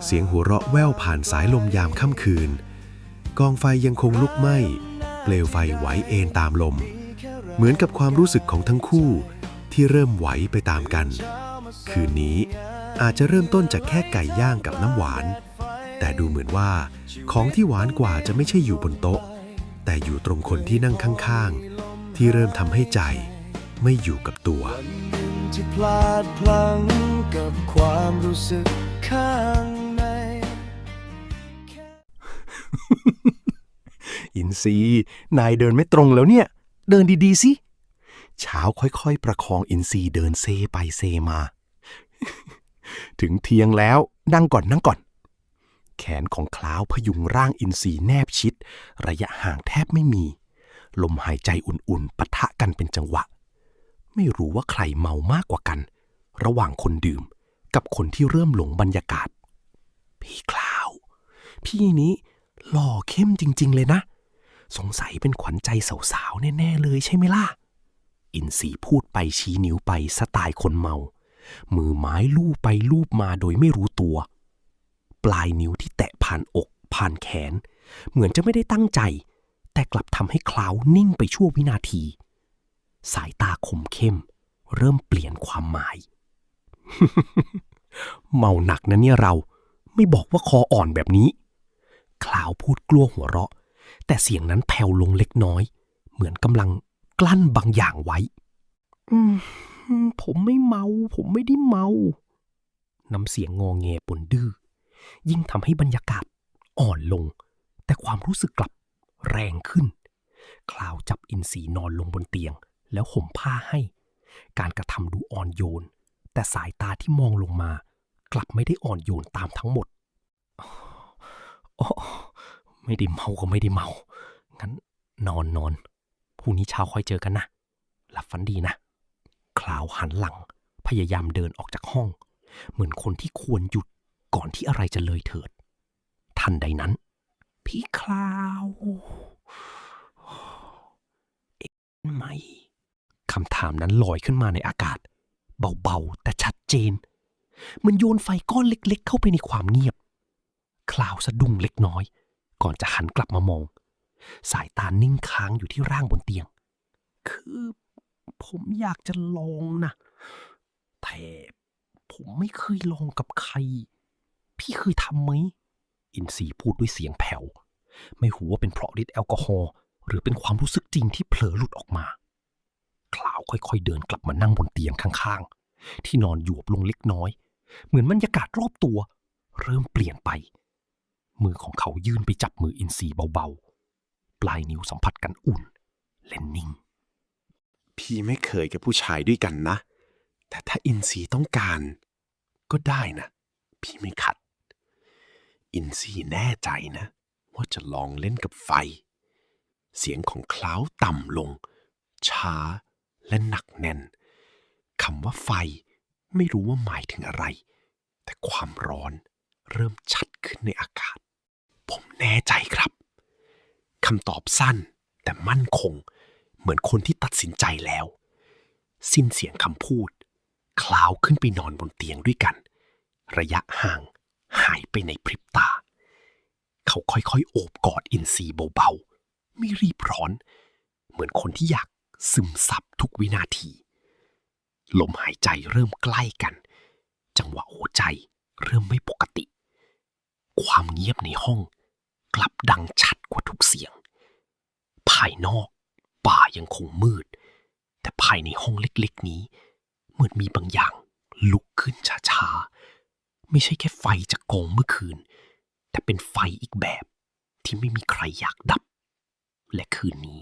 เสียงหัวเราะแว่วผ่านสายลมยามค่ำคืนกองไฟยังคงลุกไหม้เปลวไฟไหวเอนตามลมเหมือนกับความรู้สึกของทั้งคู่ที่เริ่มไหวไปตามกันคืนนี้อาจจะเริ่มต้นจากแค่ไก่ย่างกับน้ำหวานแต่ดูเหมือนว่าของที่หวานกว่าจะไม่ใช่อยู่บนโต๊ะแต่อยู่ตรงคนที่นั่งข้างๆที่เริ่มทำให้ใจไม่อยู่กับตัว ที่พลาดพลั้งกับความรู้สึกข้างใน อินซีนายเดินไม่ตรงแล้วเนี่ยเดินดีๆสิเช้าค่อยๆประคองอินซีเดินเซไปเซมา ถึงเที่ยงแล้วนั่งก่อนแขนของคล้าวพยุงร่างอินซีแนบชิดระยะห่างแทบไม่มีลมหายใจอุ่นๆปะทะกันเป็นจังหวะไม่รู้ว่าใครเมามากกว่ากันระหว่างคนดื่มกับคนที่เริ่มหลงบรรยากาศพี่คล้าวพี่นี้หล่อเข้มจริงๆเลยนะสงสัยเป็นขวัญใจสาวๆแน่ๆเลยใช่ไหมล่ะอินซีพูดไปชี้นิ้วไปสไตล์คนเมามือไม้ลูบไปลูบมาโดยไม่รู้ตัวปลายนิ้วที่แตะผ่านอกผ่านแขนเหมือนจะไม่ได้ตั้งใจแต่กลับทำให้คล้าวนิ่งไปชั่ววินาทีสายตาคมเข้มเริ่มเปลี่ยนความหมาย เมาหนักนะเนี่ยเราไม่บอกว่าคออ่อนแบบนี้คล้าวพูดกลัวหัวเราะแต่เสียงนั้นแผ่วลงเล็กน้อยเหมือนกำลังกลั้นบางอย่างไว้ผมไม่เมาผมไม่ได้เมาน้ำเสียงงอแงปนดื้อยิ่งทำให้บรรยากาศอ่อนลงแต่ความรู้สึกกลับแรงขึ้นคลาวจับอินซีนอนลงบนเตียงแล้วห่มผ้าให้การกระทำดูอ่อนโยนแต่สายตาที่มองลงมากลับไม่ได้อ่อนโยนตามทั้งหมดอ๋อไม่ได้เมาก็ไม่ได้เมางั้นนอนพรุ่งนี้เช้าค่อยเจอกันนะหลับฝันดีนะคลาวหันหลังพยายามเดินออกจากห้องเหมือนคนที่ควรหยุดก่อนที่อะไรจะเลยเถิดทันใดนั้นพี่คลาวเอ็งไหมคำถามนั้นลอยขึ้นมาในอากาศเบาๆแต่ชัดเจนมันโยนไฟก้อนเล็กๆเข้าไปในความเงียบคลาวสะดุ้งเล็กน้อยก่อนจะหันกลับมามองสายตานิ่งค้างอยู่ที่ร่างบนเตียงคือผมอยากจะลองนะแต่ผมไม่เคยลองกับใครพี่เคยทำไหมอินซีพูดด้วยเสียงแผ่วไม่รู้ว่าเป็นเพราะฤทธิ์แอลกอฮอล์หรือเป็นความรู้สึกจริงที่เผลอหลุดออกมาคลาวค่อยๆเดินกลับมานั่งบนเตียงข้างๆที่นอนหยวบลงเล็กน้อยเหมือนบรรยากาศรอบตัวเริ่มเปลี่ยนไปมือของเขายื่นไปจับมืออินซีเบาๆปลายนิ้วสัมผัสกันอุ่นและนิ่งพี่ไม่เคยกับผู้ชายด้วยกันนะแต่ถ้าอินซีต้องการก็ได้นะพี่ไม่ขัดอินซีแน่ใจนะว่าจะลองเล่นกับไฟเสียงของคล้าวต่ำลงช้าและหนักแน่นคำว่าไฟไม่รู้ว่าหมายถึงอะไรแต่ความร้อน เริ่มชัดขึ้นในอากาศผมแน่ใจครับคำตอบสั้นแต่มั่นคงเหมือนคนที่ตัดสินใจแล้วสิ้นเสียงคำพูดคลาวขึ้นไปนอนบนเตียงด้วยกันระยะห่างหายไปในพริบตาเขาค่อยๆโอบกอดอินทรีเบาๆไม่รีบร้อนเหมือนคนที่อยากซึมซับทุกวินาทีลมหายใจเริ่มใกล้กันจังหวะหัวใจเริ่มไม่ปกติความเงียบในห้องกลับดังชัดกว่าทุกเสียงภายนอกป่ายังคงมืดแต่ภายในห้องเล็กๆนี้เหมือนมีบางอย่างลุกขึ้นช้าๆไม่ใช่แค่ไฟจากกองเมื่อคืนแต่เป็นไฟอีกแบบที่ไม่มีใครอยากดับและคืนนี้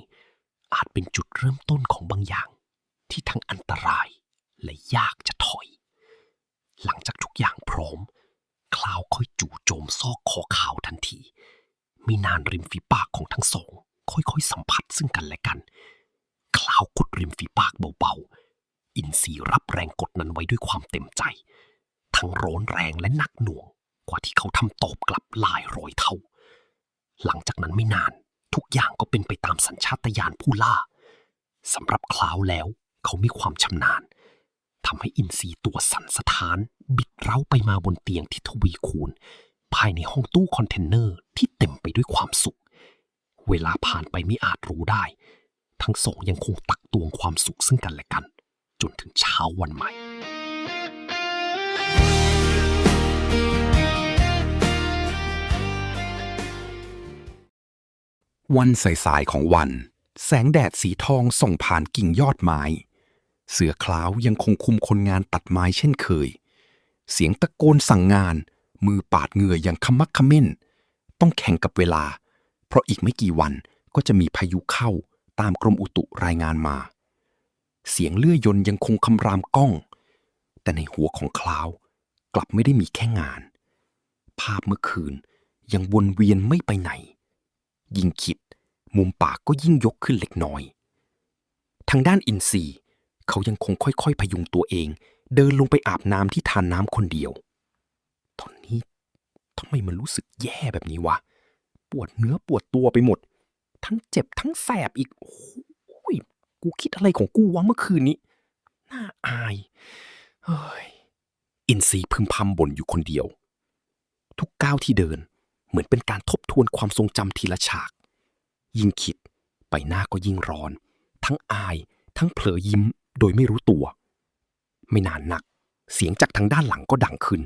อาจเป็นจุดเริ่มต้นของบางอย่างที่ทั้งอันตรายและยากจะถอย หลังจากทุกอย่างพร้อมคลาวค่อยจู่โจมซอกคอขาวทันทีไม่นานริมฝีปากของทั้งสองค่อยๆสัมผัสซึ่งกันและกันคลาวกดริมฝีปากเบาๆอินทรีรับแรงกดนั้นไว้ด้วยความเต็มใจทั้งร้อนแรงและหนักหน่วงกว่าที่เขาทำตอบกลับหลายร้อยเท่าหลังจากนั้นไม่นานทุกอย่างก็เป็นไปตามสัญชาตญาณผู้ล่าสำหรับคลาวแล้วเขามีความชำนาญทำให้อินทรีตัวสั่นสะท้านบิดเร้าไปมาบนเตียงที่ทวีคูณภายในห้องตู้คอนเทนเนอร์ที่เต็มไปด้วยความสุขเวลาผ่านไปไม่อาจรู้ได้ทั้งสองยังคงตักตวงความสุขซึ่งกันและกันจนถึงเช้าวันใหม่วันสายๆของวันแสงแดดสีทองส่องผ่านกิ่งยอดไม้เสือคล้าวยังคงคุมคนงานตัดไม้เช่นเคยเสียงตะโกนสั่งงานมือปาดเหงื่ออย่างขมักเขม้นต้องแข่งกับเวลาเพราะอีกไม่กี่วันก็จะมีพายุเข้าตามกรมอุตุรายงานมาเสียงเลื่อยยนต์ยังคงคำรามก้องแต่ในหัวของคล้าวกลับไม่ได้มีแค่งานภาพเมื่อคืนยังวนเวียนไม่ไปไหนยิ่งคิดมุมปากก็ยิ่งยกขึ้นเล็กน้อยทางด้านอินทรีเขายังคงค่อยๆพยุงตัวเองเดินลงไปอาบน้ำที่ทานน้ำคนเดียวตอนนี้ทำไมมันรู้สึกแย่แบบนี้วะปวดเนื้อปวดตัวไปหมดทั้งเจ็บทั้งแสบอีกโอ้ยกูคิดอะไรของกูวะเมื่อคืนนี้น่าอายเฮ้ยอินทรีพึมพำบ่นอยู่คนเดียวทุกก้าวที่เดินเหมือนเป็นการทบทวนความทรงจำทีละฉากยิ่งคิดไปหน้าก็ยิ่งร้อนทั้งอายทั้งเผลอยิ้มโดยไม่รู้ตัวไม่นานนักเสียงจากทางด้านหลังก็ดังขึ้น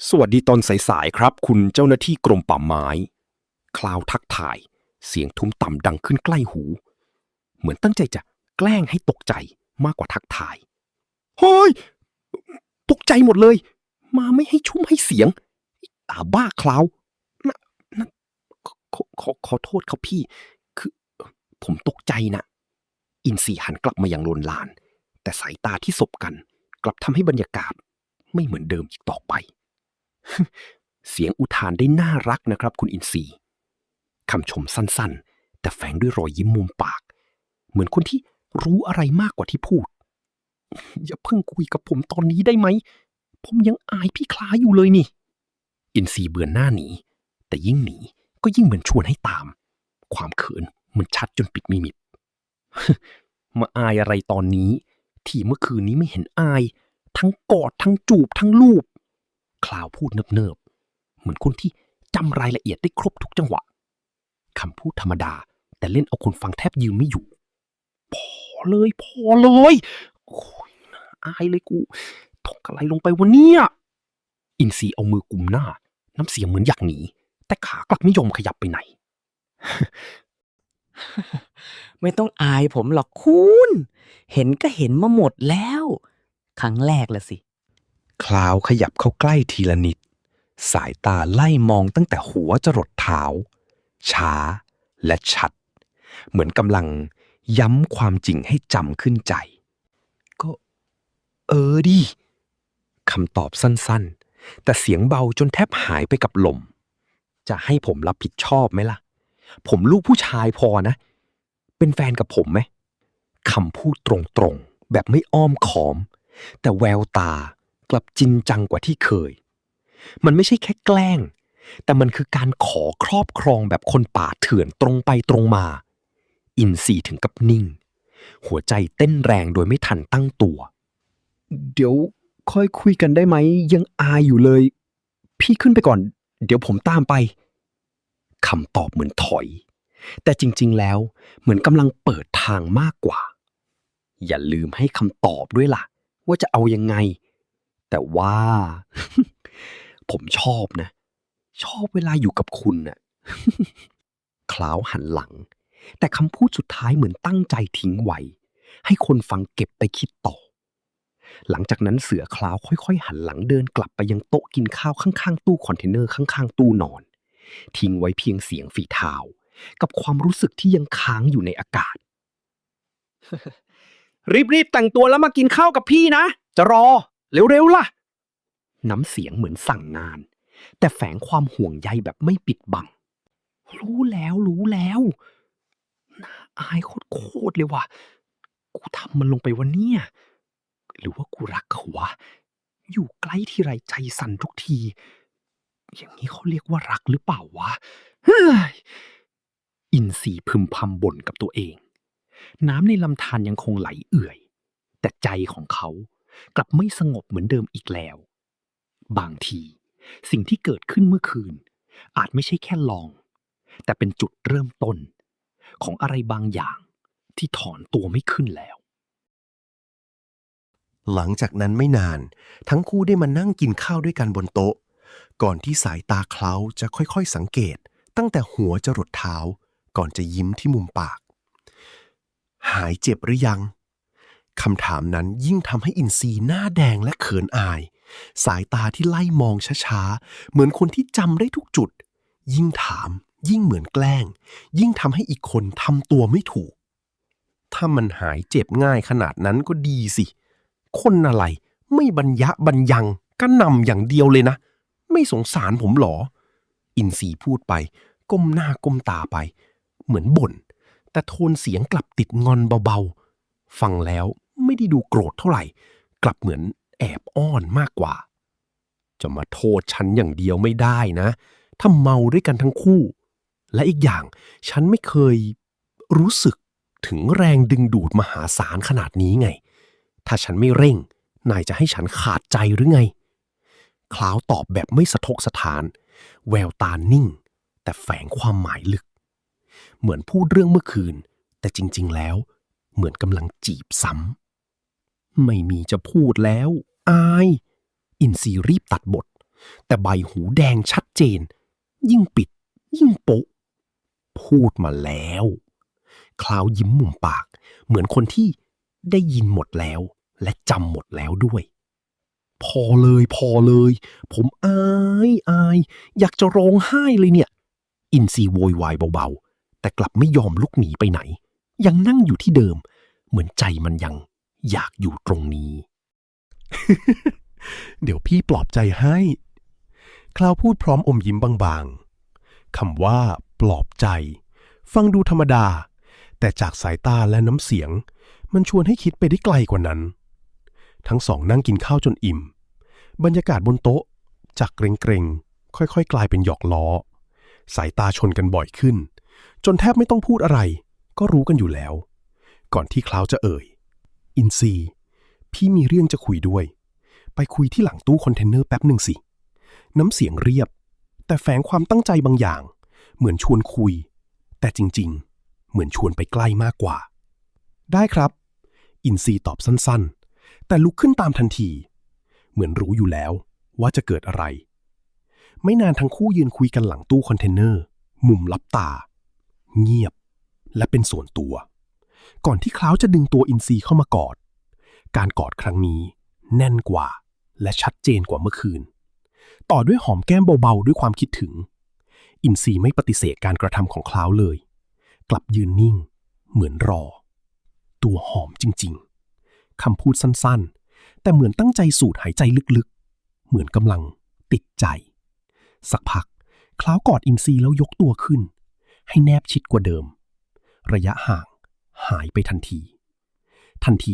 สวัสดีตอนสายๆครับคุณเจ้าหน้าที่กรมป่าไม้คลาวทักทายเสียงทุ้มต่ำดังขึ้นใกล้หูเหมือนตั้งใจจะแกล้งให้ตกใจมากกว่าทักทายเฮ้ยตกใจหมดเลยมาไม่ให้ชุ่มให้เสียงบ้าคลาวขอโทษครับพี่คือผมตกใจนะอินทรีหันกลับมาอย่างโลนลานแต่สายตาที่สบกันกลับทำให้บรรยากาศไม่เหมือนเดิมอีกต่อไป เสียงอุทานได้น่ารักนะครับคุณอินทรีคำชมสั้นๆแต่แฝงด้วยรอยยิ้มมุมปากเหมือนคนที่รู้อะไรมากกว่าที่พูดอย่าเพิ่งคุยกับผมตอนนี้ได้ไหมผมยังอายพี่คล้าอยู่เลยนี่อินทรีเบือนหน้าหนีแต่ยิ่งหนีก็ยิ่งเหมือนชวนให้ตามความเขินมันชัดจนปิดไม่มิด มาอายอะไรตอนนี้ที่เมื่อคืนนี้ไม่เห็นอายทั้งกอดทั้งจูบทั้งลูบคลาวพูดเนิบๆเหมือนคนที่จำรายละเอียดได้ครบทุกจังหวะคำพูดธรรมดาแต่เล่นเอาคนฟังแทบยืนไม่อยู่พอเลยโอ้ยอายเลยกูทกอะไรลงไปวะเนี่ยอินทรีเอามือกุมหน้าน้ำเสียงเหมือนอยากหนีแต่ขากลับไม่ยอมขยับไปไหน ไม่ต้องอายผมหรอกคุณเห็นก็เห็นมาหมดแล้วครั้งแรกละสิคลาวขยับเข้าใกล้ทีละนิดสายตาไล่มองตั้งแต่หัวจรดเท้าช้าและชัดเหมือนกำลังย้ำความจริงให้จำขึ้นใจก็ดิคำตอบสั้นๆแต่เสียงเบาจนแทบหายไปกับลมจะให้ผมรับผิดชอบไหมล่ะผมลูกผู้ชายพอนะเป็นแฟนกับผมไหมคำพูดตรงๆแบบไม่อ้อมค้อมแต่แววตากลับจริงจังกว่าที่เคย มันไม่ใช่แค่แกล้งแต่มันคือการขอครอบครองแบบคนป่าเถื่อนตรงไปตรงมาอินทรีถึงกับนิ่งหัวใจเต้นแรงโดยไม่ทันตั้งตัวเดี๋ยวค่อยคุยกันได้ไหมยังอายอยู่เลยพี่ขึ้นไปก่อนเดี๋ยวผมตามไปคำตอบเหมือนถอยแต่จริงๆแล้วเหมือนกำลังเปิดทางมากกว่าอย่าลืมให้คำตอบด้วยล่ะว่าจะเอายังไงแต่ว่า ผมชอบนะชอบเวลาอยู่กับคุณน่ะ คล้าวหันหลังแต่คำพูดสุดท้ายเหมือนตั้งใจทิ้งไว้ให้คนฟังเก็บไปคิดต่อหลังจากนั้นเสือคล้าวค่อยๆหันหลังเดินกลับไปยังโต๊ะกินข้าวข้างๆตู้คอนเทนเนอร์ข้างๆตู้นอนทิ้งไว้เพียงเสียงฝีเท้ากับความรู้สึกที่ยังค้างอยู่ในอากาศ รีบแต่งตัวแล้วมากินข้าวกับพี่นะจะรอเร็วๆล่ะน้ำเสียงเหมือนสั่งงานแต่แฝงความห่วงใยแบบไม่ปิดบังรู้แล้วน่าอายโคตรเลยว่ะกูทำมันลงไปวันนี้หรือว่ากูรักเขาวะอยู่ใกล้ทีไรใจสั่นทุกทีอย่างนี้เขาเรียกว่ารักหรือเปล่าวะเฮ้ยอินทรีพึมพำบ่นกับตัวเองน้ำในลำธารยังคงไหลเอื่อยแต่ใจของเขากลับไม่สงบเหมือนเดิมอีกแล้วบางทีสิ่งที่เกิดขึ้นเมื่อคืนอาจไม่ใช่แค่ลองแต่เป็นจุดเริ่มต้นของอะไรบางอย่างที่ถอนตัวไม่ขึ้นแล้ว หลังจากนั้นไม่นานทั้งคู่ได้มานั่งกินข้าวด้วยกันบนโต๊ะก่อนที่สายตาเขาจะค่อยๆสังเกตตั้งแต่หัวจรดเท้าก่อนจะยิ้มที่มุมปากหายเจ็บหรือยังคำถามนั้นยิ่งทำให้อินทรีหน้าแดงและเขินอายสายตาที่ไล่มองช้าๆเหมือนคนที่จำได้ทุกจุดยิ่งถามยิ่งเหมือนแกล้งยิ่งทำให้อีกคนทำตัวไม่ถูกถ้ามันหายเจ็บง่ายขนาดนั้นก็ดีสิคนอะไรไม่บรรยะบรรยังกระหน่ำอย่างเดียวเลยนะไม่สงสารผมหรออินทรีพูดไปก้มหน้าก้มตาไปเหมือนบ่นแต่โทนเสียงกลับติดงอนเบาๆฟังแล้วไม่ได้ดูโกรธเท่าไหร่กลับเหมือนแอบอ้อนมากกว่าจะมาโทษฉันอย่างเดียวไม่ได้นะถ้าเมาด้วยกันทั้งคู่และอีกอย่างฉันไม่เคยรู้สึกถึงแรงดึงดูดมหาศาลขนาดนี้ไงถ้าฉันไม่เร่งนายจะให้ฉันขาดใจหรือไงคล้าวตอบแบบไม่สะทกสะท้านแววตานิ่งแต่แฝงความหมายลึกเหมือนพูดเรื่องเมื่อคืนแต่จริงๆแล้วเหมือนกำลังจีบซ้ำไม่มีจะพูดแล้วอายอินทรีรีบตัดบทแต่ใบหูแดงชัดเจนยิ่งปิดยิ่งโป๊ะพูดมาแล้วคล้าวยิ้มมุมปากเหมือนคนที่ได้ยินหมดแล้วและจำหมดแล้วด้วยพอเลยผมอายอยากจะร้องไห้เลยเนี่ยอินทรีโวยวายเบาๆแต่กลับไม่ยอมลุกหนีไปไหนยังนั่งอยู่ที่เดิมเหมือนใจมันยังอยากอยู่ตรงนี้ เดี๋ยวพี่ปลอบใจให้คลาวพูดพร้อมอมยิ้มบางๆคำว่าปลอบใจฟังดูธรรมดาแต่จากสายตาและน้ำเสียงมันชวนให้คิดไปได้ไกลกว่านั้นทั้งสองนั่งกินข้าวจนอิ่มบรรยากาศบนโต๊ะจากเกรงๆค่อยๆกลายเป็นหยอกล้อสายตาชนกันบ่อยขึ้นจนแทบไม่ต้องพูดอะไรก็รู้กันอยู่แล้วก่อนที่คลาวจะเอ่ยอินซีพี่มีเรื่องจะคุยด้วยไปคุยที่หลังตู้คอนเทนเนอร์แป๊บหนึ่งสิน้ำเสียงเรียบแต่แฝงความตั้งใจบางอย่างเหมือนชวนคุยแต่จริงๆเหมือนชวนไปใกล้มากกว่าได้ครับอินซีตอบสั้นๆแต่ลุกขึ้นตามทันทีเหมือนรู้อยู่แล้วว่าจะเกิดอะไรไม่นานทั้งคู่ยืนคุยกันหลังตู้คอนเทนเนอร์มุมลับตาเงียบและเป็นส่วนตัวก่อนที่คล้าวจะดึงตัวอินซีเข้ามากอดการกอดครั้งนี้แน่นกว่าและชัดเจนกว่าเมื่อคืนต่อด้วยหอมแก้มเบาๆด้วยความคิดถึงอินซีไม่ปฏิเสธการกระทำของคล้าวเลยกลับยืนนิ่งเหมือนรอตัวหอมจริงๆคำพูดสั้นๆแต่เหมือนตั้งใจสูดหายใจลึกๆเหมือนกำลังติดใจสักพักคล้าวกอดอินซีแล้วยกตัวขึ้นให้แนบชิดกว่าเดิมระยะห่างหายไปทันที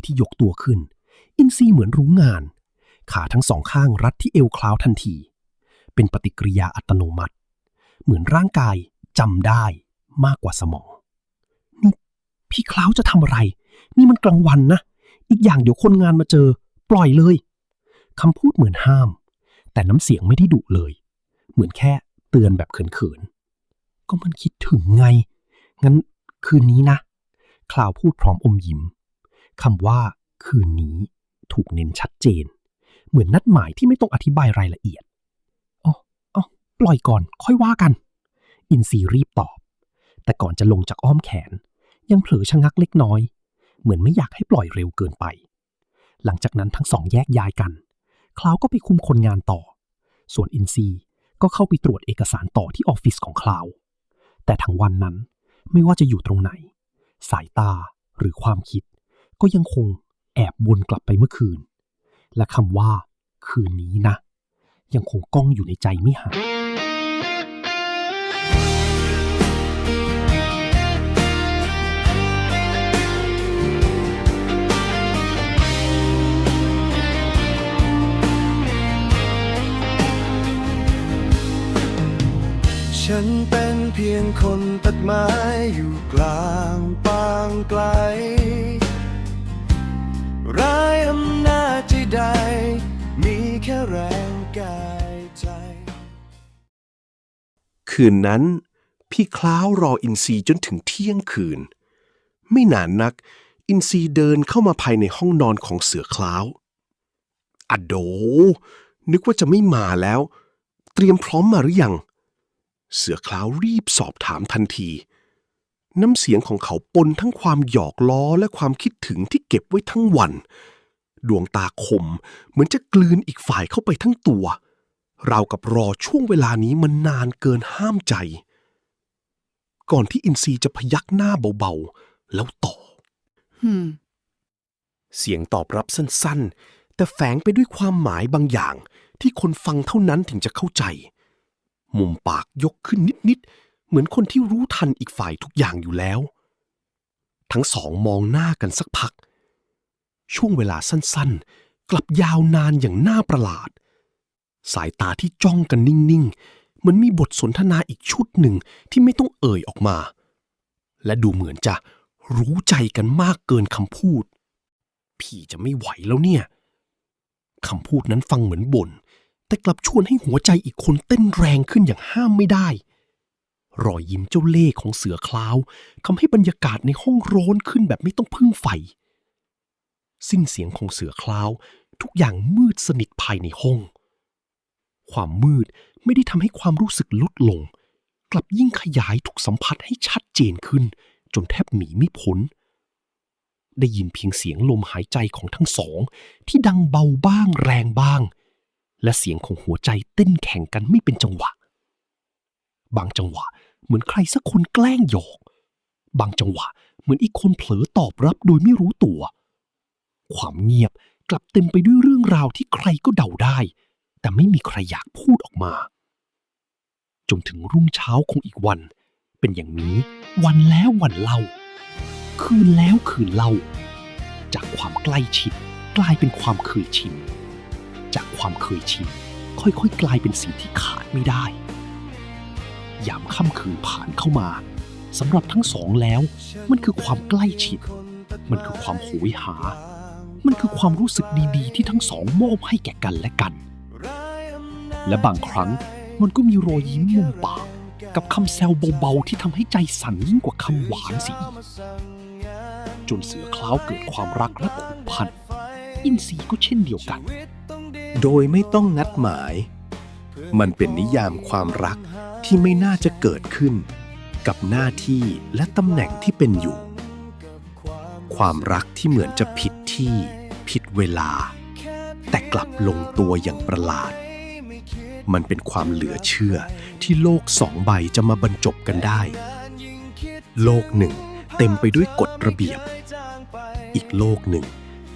ที่ยกตัวขึ้นอินซีเหมือนรู้งานขาทั้งสองข้างรัดที่เอวคล้าวทันที เป็นปฏิกิริยาอัตโนมัติ เหมือนร่างกายจำได้มากกว่าสมองนี่พี่คล้าวจะทำอะไรนี่มันกลางวันนะอีกอย่างเดี๋ยวคนงานมาเจอปล่อยเลยคำพูดเหมือนห้ามแต่น้ำเสียงไม่ได้ดุเลยเหมือนแค่เตือนแบบเขินๆก็มันคิดถึงไงงั้นคืนนี้นะคลาวพูดพร้อมอมยิ้มคำว่าคืนนี้ถูกเน้นชัดเจนเหมือนนัดหมายที่ไม่ต้องอธิบายรายละเอียดอ๋อปล่อยก่อนค่อยว่ากันอินซีรีบตอบแต่ก่อนจะลงจากอ้อมแขนยังเผลอชะงักเล็กน้อยเหมือนไม่อยากให้ปล่อยเร็วเกินไปหลังจากนั้นทั้งสองแยกย้ายกันคลาวก็ไปคุมคนงานต่อส่วนอินซีก็เข้าไปตรวจเอกสารต่อที่ออฟฟิศของคลาวแต่ทั้งวันนั้นไม่ว่าจะอยู่ตรงไหนสายตาหรือความคิดก็ยังคงแอบวนกลับไปเมื่อคืนและคำว่าคืนนี้นะยังคงก้องอยู่ในใจไม่หาย ฉันเป็นเพียงคนตัดไม้อยู่กลางปางไกลไร้อำนาจใดๆมีแค่แรงกายใจ คืนนั้นพี่คล้าวรออินซีจนถึงเที่ยงคืนไม่นานนักอินซีเดินเข้ามาภายในห้องนอนของเสือคล้าวอะโดนึกว่าจะไม่มาแล้วเตรียมพร้อมมาหรือยังเสือคล้าวรีบสอบถามทันทีน้ำเสียงของเขาปนทั้งความหยอกล้อและความคิดถึงที่เก็บไว้ทั้งวันดวงตาคมเหมือนจะกลืนอีกฝ่ายเข้าไปทั้งตัวราวกับรอช่วงเวลานี้มันนานเกินห้ามใจก่อนที่อินซีจะพยักหน้าเบาๆแล้วต่อเสียงตอบรับสั้นๆแต่แฝงไปด้วยความหมายบางอย่างที่คนฟังเท่านั้นถึงจะเข้าใจมุมปากยกขึ้นนิดๆเหมือนคนที่รู้ทันอีกฝ่ายทุกอย่างอยู่แล้วทั้งสองมองหน้ากันสักพักช่วงเวลาสั้นๆกลับยาวนานอย่างน่าประหลาดสายตาที่จ้องกันนิ่งๆเหมือนมีบทสนทนาอีกชุดหนึ่งที่ไม่ต้องเอ่ยออกมาและดูเหมือนจะรู้ใจกันมากเกินคำพูดพี่จะไม่ไหวแล้วเนี่ยคำพูดนั้นฟังเหมือนบ่นแต่กลับชวนให้หัวใจอีกคนเต้นแรงขึ้นอย่างห้ามไม่ได้รอยยิ้มเจ้าเล่ห์ของเสือคล้าวทำให้บรรยากาศในห้องร้อนขึ้นแบบไม่ต้องพึ่งไฟสิ้นเสียงของเสือคล้าวทุกอย่างมืดสนิทภายในห้องความมืดไม่ได้ทำให้ความรู้สึกลดลงกลับยิ่งขยายทุกสัมผัสให้ชัดเจนขึ้นจนแทบหนีไม่พ้นได้ยินเพียงเสียงลมหายใจของทั้งสองที่ดังเบาบ้างแรงบ้างและเสียงของหัวใจเต้นแข่งกันไม่เป็นจังหวะบางจังหวะเหมือนใครสักคนแกล้งหยอกบางจังหวะเหมือนอีกคนเผลอตอบรับโดยไม่รู้ตัวความเงียบกลับเต็มไปด้วยเรื่องราวที่ใครก็เดาได้แต่ไม่มีใครอยากพูดออกมาจนถึงรุ่งเช้าของอีกวันเป็นอย่างนี้วันแล้ววันเล่าคืนแล้วคืนเล่าจากความใกล้ชิดกลายเป็นความเคยชินจากความเคยชินค่อยๆกลายเป็นสิ่งที่ขาดไม่ได้ยามค่ำคืนผ่านเข้ามาสำหรับทั้งสองแล้วมันคือความใกล้ชิดมันคือความโหยหามันคือความรู้สึกดีๆที่ทั้งสองมอบให้แก่กันและกันและบางครั้งมันก็มีรอยยิ้มมุมปากกับคำแซวเบาๆที่ทำให้ใจสั่นยิ่งกว่าคำหวานสิอีกจนเสือคล้าวเกิดความรักและผูกพันอินทรีก็เช่นเดียวกันโดยไม่ต้องนัดหมายมันเป็นนิยามความรักที่ไม่น่าจะเกิดขึ้นกับหน้าที่และตำแหน่งที่เป็นอยู่ความรักที่เหมือนจะผิดที่ผิดเวลาแต่กลับลงตัวอย่างประหลาดมันเป็นความเหลือเชื่อที่โลกสองใบจะมาบรรจบกันได้โลกหนึ่งเต็มไปด้วยกฎระเบียบอีกโลกหนึ่ง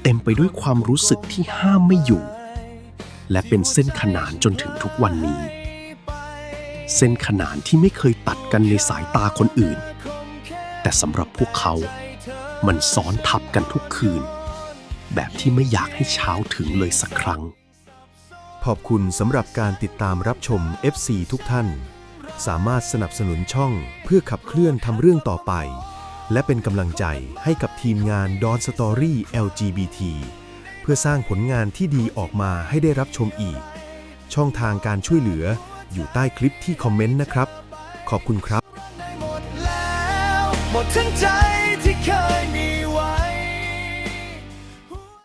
เต็มไปด้วยความรู้สึกที่ห้ามไม่อยู่และเป็นเส้นขนานจนถึงทุกวันนี้เส้นขนานที่ไม่เคยตัดกันในสายตาคนอื่นแต่สำหรับพวกเขามันซ้อนทับกันทุกคืนแบบที่ไม่อยากให้เช้าถึงเลยสักครั้ง พอ อบคุณสำหรับการติดตามรับชม FC ทุกท่าน สามารถสนับสนุนช่องเพื่อขับเคลื่อนทำเรื่องต่อไป และเป็นกำลังใจให้กับทีมงาน Don Story LGBT เพื่อสร้างผลงานที่ดีออกมาให้ได้รับชมอีก ช่องทางการช่วยเหลืออยู่ใต้คลิปที่คอมเมนต์นะครับ ขอบคุณครับ หมดแล้ว หมดทั้งใจที่เคยมี